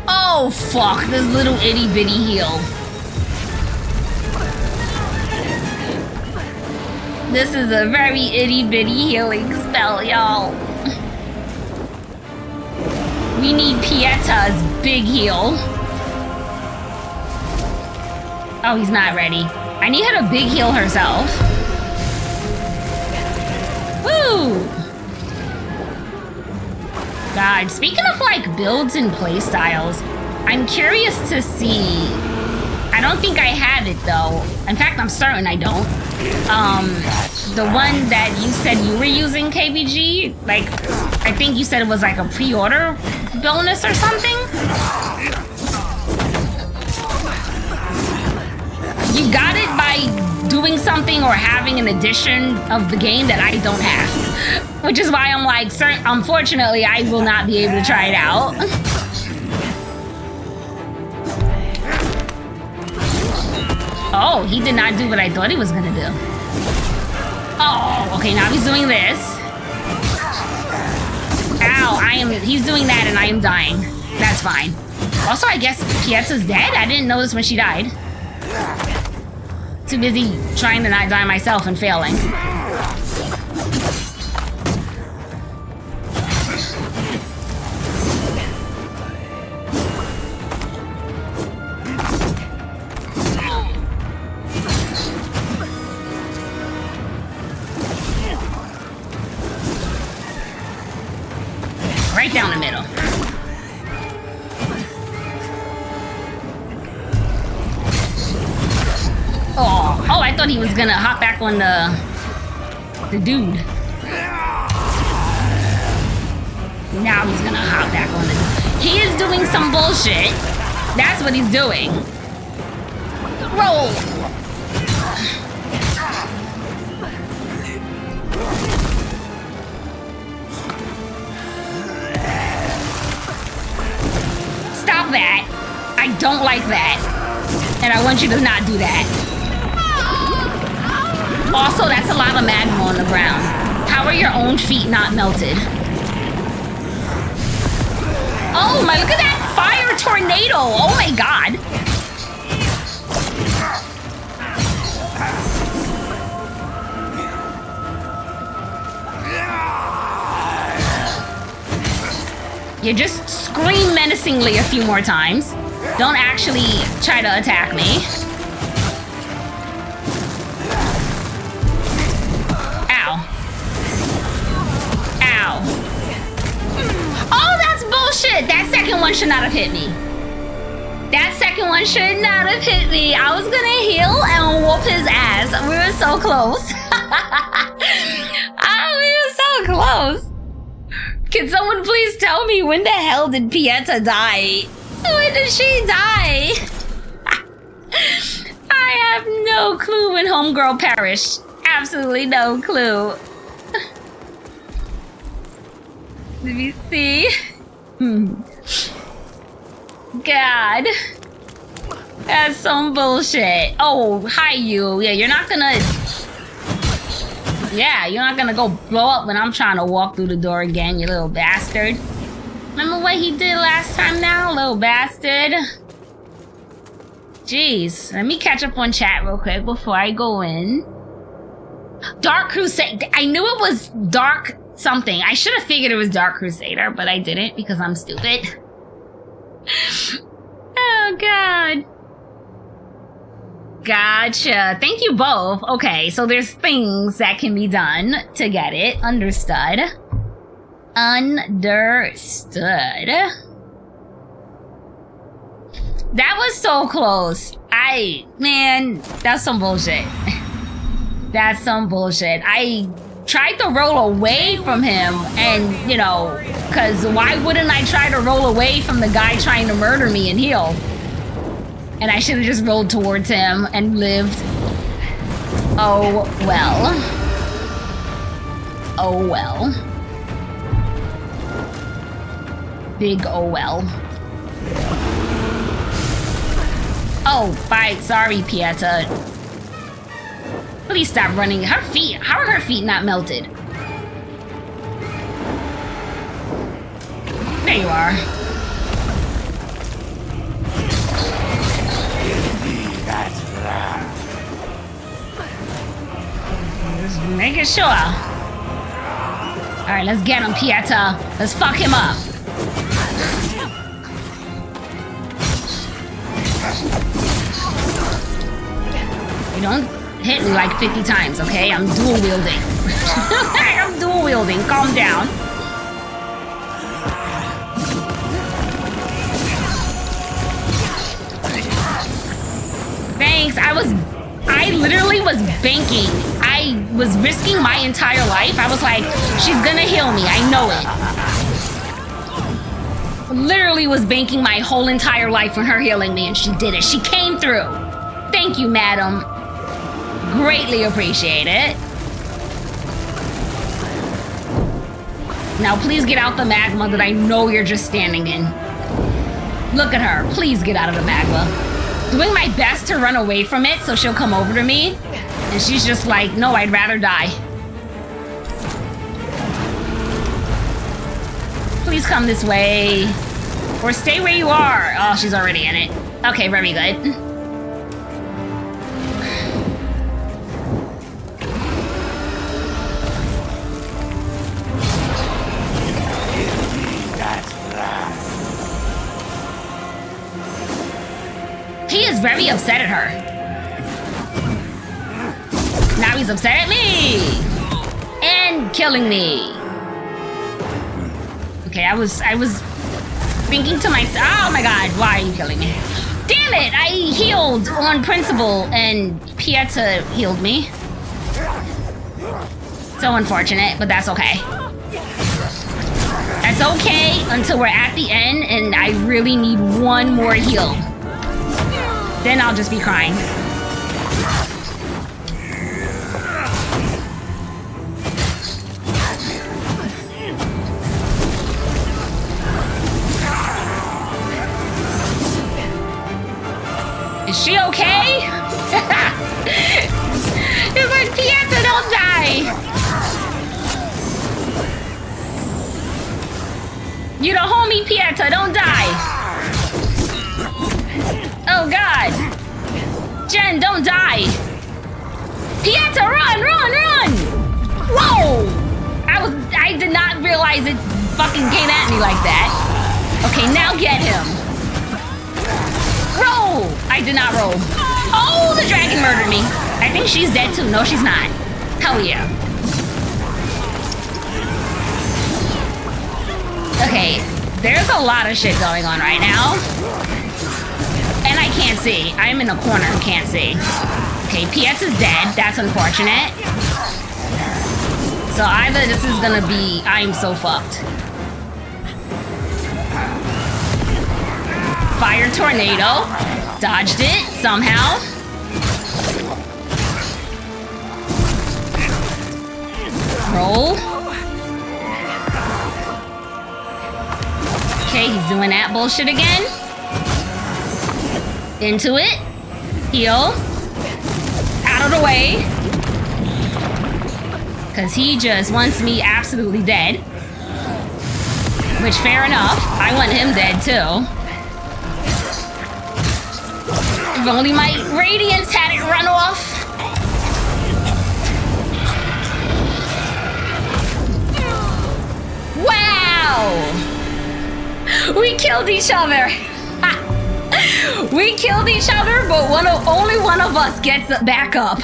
Speaker 1: Oh fuck, this little itty bitty heal. This is a very itty bitty healing spell, y'all. We need Pieta's big heal. Oh, he's not ready. I need her to big heal herself. Woo! God, speaking of like builds and playstyles, I'm curious to see. I don't think I have it though. In fact, I'm certain I don't. The one that you said you were using, KBG, like, I think you said it was like a pre-order bonus or something? You got it by doing something or having an edition of the game that I don't have. Which is why I'm like, unfortunately, I will not be able to try it out. Oh, he did not do what I thought he was gonna do. Oh, okay, now he's doing this. Ow, he's doing that and I am dying. That's fine. Also, I guess Pieta's dead? I didn't notice when she died. Too busy trying to not die myself and failing. Right down the middle. Oh, I thought he was gonna hop back on the dude. Now he's gonna hop back on the dude. He is doing some bullshit. That's what he's doing. Roll. Stop that. I don't like that. And I want you to not do that. Also, that's a lot of magma on the ground. How are your own feet not melted? Oh my, look at that fire tornado. Oh my god. You just scream menacingly a few more times. Don't actually try to attack me. Ow. Ow. Oh, that's bullshit! That second one should not have hit me. That second one should not have hit me. I was gonna heal and whoop his ass. We were so close. We were so close. Can someone please tell me when the hell did Pieta die? When did she die? I have no clue when homegirl perished. Absolutely no clue. Let me see. God. That's some bullshit. Oh, hi you. Yeah, you're not gonna go blow up when I'm trying to walk through the door again, you little bastard. Remember what he did last time now, little bastard? Jeez, let me catch up on chat real quick before I go in. Dark Crusade. I knew it was Dark something. I should have figured it was Dark Crusader, but I didn't because I'm stupid. Oh, God. Gotcha. Thank you both. Okay, so there's things that can be done to get it. Understood. Understood. That was so close. Man, that's some bullshit. That's some bullshit. I tried to roll away from him and, you know, because why wouldn't I try to roll away from the guy trying to murder me and heal? And I should have just rolled towards him and lived. Oh, well. Oh, well. big oh well. Oh, bye. Sorry, Pieta. Please stop running. Her feet. How are her feet not melted? There you are. Just making sure. Alright, let's get him, Pieta. Let's fuck him up. You don't hit me like 50 times, okay? I'm dual wielding. I'm dual wielding. Calm down. Thanks. I literally was banking. I was risking my entire life. I was like, she's gonna heal me. I know it. Literally was banking my whole entire life on her healing me, and she did it. She came through. Thank you, madam. Greatly appreciate it. Now please get out the magma that I know you're just standing in. Look at her. Please get out of the magma. Doing my best to run away from it so she'll come over to me. And she's just like, no, I'd rather die. Please come this way. Or stay where you are. Oh, she's already in it. Okay, very good. He is very upset at her. Now he's upset at me! And killing me. Okay, I was thinking to myself, oh my god, why are you killing me? Damn it, I healed on principle and Pieta healed me. So unfortunate, but that's okay. That's okay until we're at the end and I really need one more heal. Then I'll just be crying. Is she okay? It's like, Pieta, don't die! You the homie, Pieta, don't die! Oh god! Jen, don't die! Pieta, run, run, run! Whoa! I did not realize it fucking came at me like that. Okay, now get him. Roll! I did not roll. Oh, the dragon murdered me. I think she's dead too. No, she's not. Hell yeah. Okay, there's a lot of shit going on right now. And I can't see. I'm in a corner and can't see. Okay, Pieta's dead. That's unfortunate. So either this is gonna be... I'm so fucked. Fire tornado. Dodged it somehow. Roll. Okay, he's doing that bullshit again. Into it. Heal. Out of the way. Because he just wants me absolutely dead. Which, fair enough. I want him dead, too. If only my radiance had it run off. Wow! We killed each other. We killed each other, but only one of us gets back up.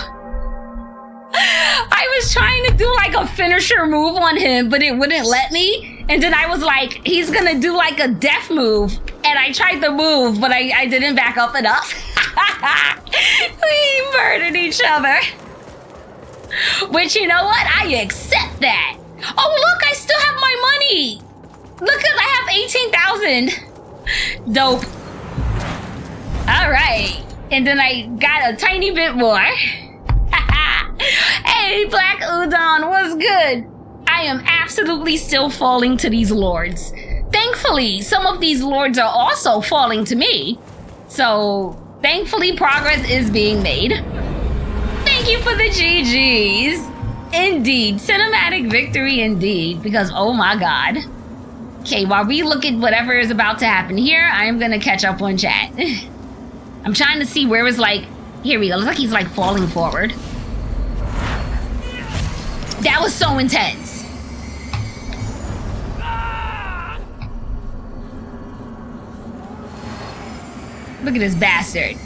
Speaker 1: I was trying to do like a finisher move on him, but it wouldn't let me. And then I was like, he's gonna do like a death move. And I tried the move, but I didn't back up enough. We murdered each other. Which, you know what? I accept that. Oh, look, I still have my money. Look, I have 18,000. Dope. All right. And then I got a tiny bit more. Hey, Black Udon, what's good? I am absolutely still falling to these lords. Thank thankfully, some of these lords are also falling to me. So, thankfully, progress is being made. Thank you for the GGs. Indeed, cinematic victory indeed, because oh my god. Okay, while we look at whatever is about to happen here, I am gonna catch up on chat. I'm trying to see where it's like, here we go, looks like he's like falling forward. That was so intense. Look at this bastard.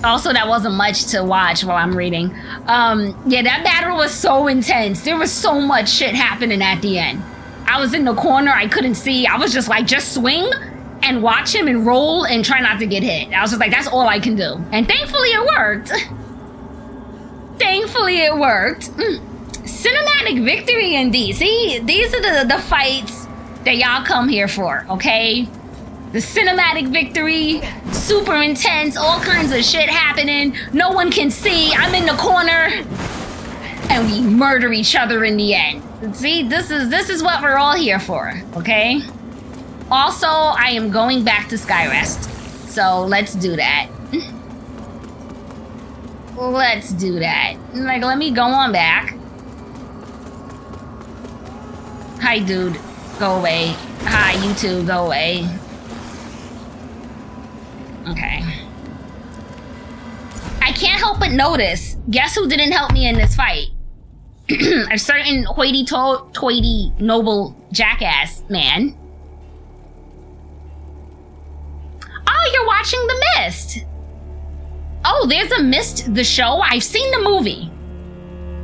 Speaker 1: Also, that wasn't much to watch while I'm reading. Yeah, that battle was so intense. There was so much shit happening at the end. I was in the corner, I couldn't see. I was just like, just swing and watch him and roll and try not to get hit. I was just like, that's all I can do. And thankfully it worked. Thankfully it worked. Cinematic victory indeed. See, these are the fights that y'all come here for, okay? The cinematic victory, super intense, all kinds of shit happening. No one can see, I'm in the corner. And we murder each other in the end. See, this is what we're all here for, okay? Also, I am going back to Skyrest. So let's do that. Let's do that. Like, let me go on back. Hi, dude. Go away. Hi, you too. Go away. Okay. I can't help but notice. Guess who didn't help me in this fight? A certain hoity-toity noble jackass man. Oh, you're watching The Mist. Oh, there's a Mist, the show? I've seen the movie.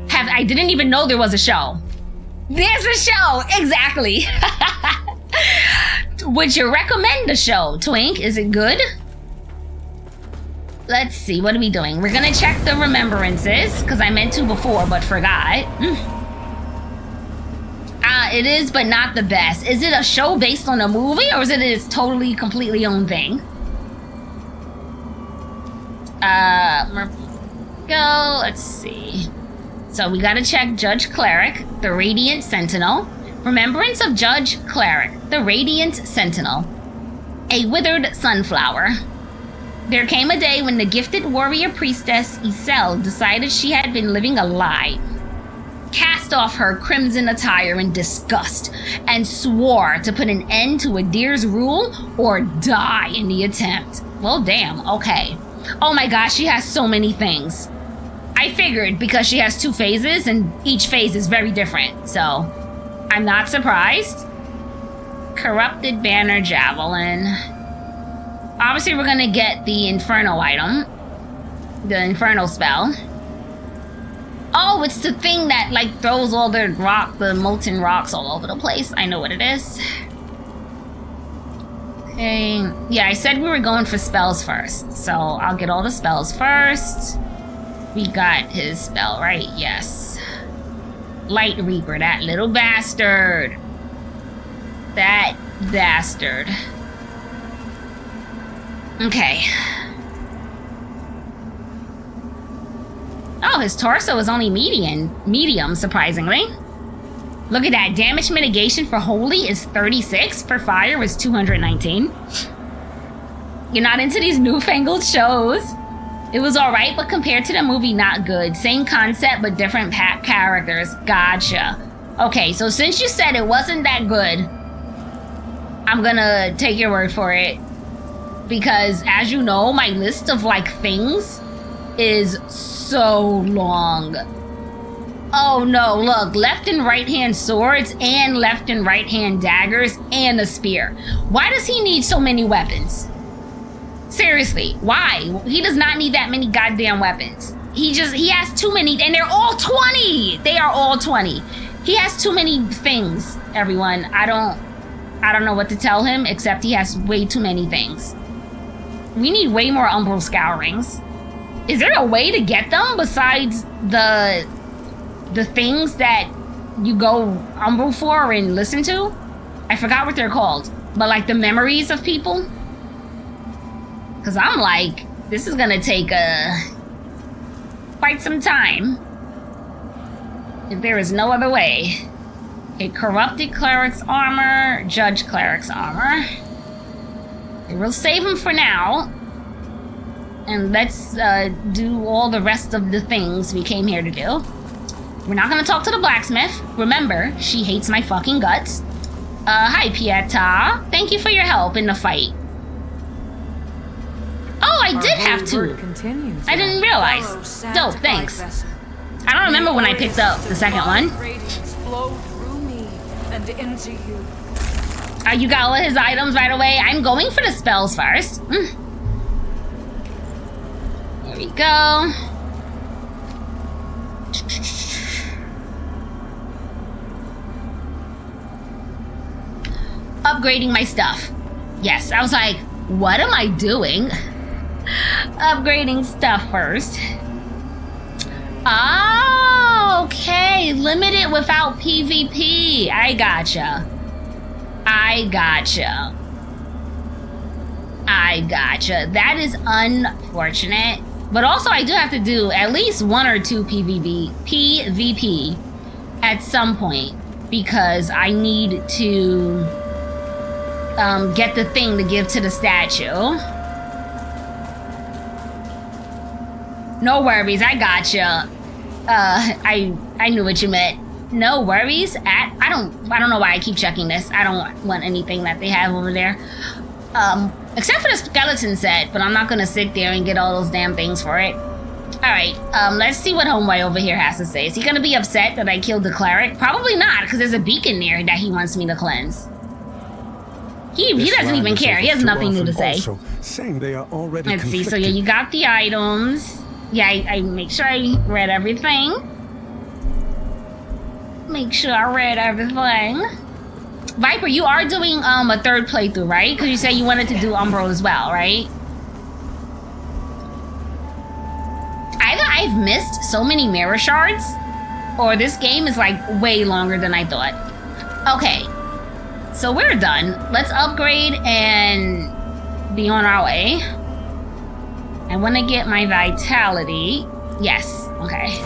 Speaker 1: I didn't even know there was a show. There's a show, exactly. Would you recommend the show, Twink? Is it good? Let's see, what are we doing? We're gonna check the remembrances, because I meant to before, but forgot. It is, but not the best. Is it a show based on a movie, or is it its totally, completely own thing? Go, let's see. So we gotta check Judge Cleric, the Radiant Sentinel. Remembrance of Judge Cleric, the Radiant Sentinel. A withered sunflower. There came a day when the gifted warrior priestess Isel decided she had been living a lie. Cast off her crimson attire in disgust and swore to put an end to Adir's rule or die in the attempt. Well, damn, okay. Oh my gosh, she has so many things. I figured because she has 2 phases and each phase is very different, so I'm not surprised. Corrupted Banner Javelin. Obviously, we're gonna get the Inferno item. The Inferno spell. Oh, it's the thing that, like, throws all the molten rocks all over the place. I know what it is. Okay. Yeah, I said we were going for spells first. So, I'll get all the spells first. We got his spell, right? Yes. Light Reaper, that little bastard. That bastard. Okay. Oh, his torso is only medium, surprisingly. Look at that. Damage mitigation for Holy is 36. For Fire is 219. You're not into these newfangled shows. It was alright, but compared to the movie, not good. Same concept, but different characters. Gotcha. Okay, so since you said it wasn't that good, I'm gonna take your word for it. Because, as you know, my list of, like, things is so long. Oh no, look, left and right hand swords and left and right hand daggers and a spear. Why does he need so many weapons? Seriously, why? He does not need that many goddamn weapons. He has too many, and they're all 20! They are all 20. He has too many things, everyone. I don't know what to tell him, except he has way too many things. We need way more Umbral Scourings. Is there a way to get them besides the things that you go Umbral for and listen to? I forgot what they're called. But like the memories of people? Because I'm like, this is gonna take quite some time. If there is no other way. Okay, corrupted cleric's armor, judge cleric's armor. Okay, we'll save him for now. And let's do all the rest of the things we came here to do. We're not gonna talk to the blacksmith. Remember, she hates my fucking guts. Hi, Pieta. Thank you for your help in the fight. Oh, I did have to. I didn't realize. Dope, thanks. I don't remember when I picked up the second one. You got all his items right away. I'm going for the spells first. There we go. Upgrading my stuff. Yes, I was like, what am I doing? Upgrading stuff first. Oh, okay. Limited without PvP. I gotcha. That is unfortunate. But also, I do have to do at least 1 or 2 PvP at some point. Because I need to get the thing to give to the statue. No worries, I gotcha. I knew what you meant. No worries. I don't know why I keep checking this. I don't want anything that they have over there. Except for the skeleton set, but I'm not gonna sit there and get all those damn things for it. Alright, let's see what Homeboy over here has to say. Is he gonna be upset that I killed the cleric? Probably not, because there's a beacon there that he wants me to cleanse. He doesn't even care. He has nothing new to say. Let's see, so yeah, you got the items. Yeah, I make sure I read everything. Viper, you are doing a 3rd playthrough, right? Because you said you wanted to do Umbro as well, right? Either I've missed so many mirror shards, or this game is like way longer than I thought. Okay, so we're done. Let's upgrade and be on our way. I want to get my vitality. Yes, okay.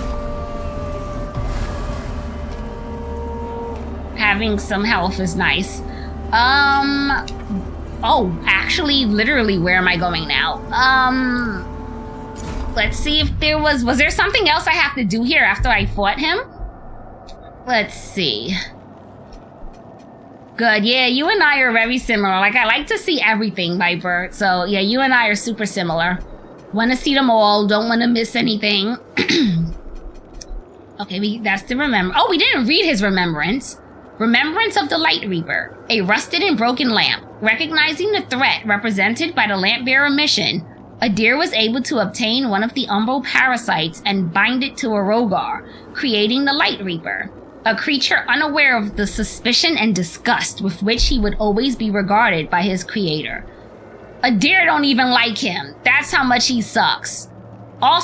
Speaker 1: Having some health is nice. Oh, actually, literally, where am I going now? Let's see if there was there something else I have to do here after I fought him? Let's see. Good, yeah, you and I are very similar. Like, I like to see everything, Viper. So, yeah, you and I are super similar. Want to see them all, don't want to miss anything. Okay, that's the remember. Oh, we didn't read his remembrance. Remembrance of the Light Reaper, a rusted and broken lamp. Recognizing the threat represented by the Lamp Bearer mission, Adir was able to obtain one of the Umbro parasites and bind it to a Rogar, creating the Light Reaper, a creature unaware of the suspicion and disgust with which he would always be regarded by his creator. Adir don't even like him. That's how much he sucks.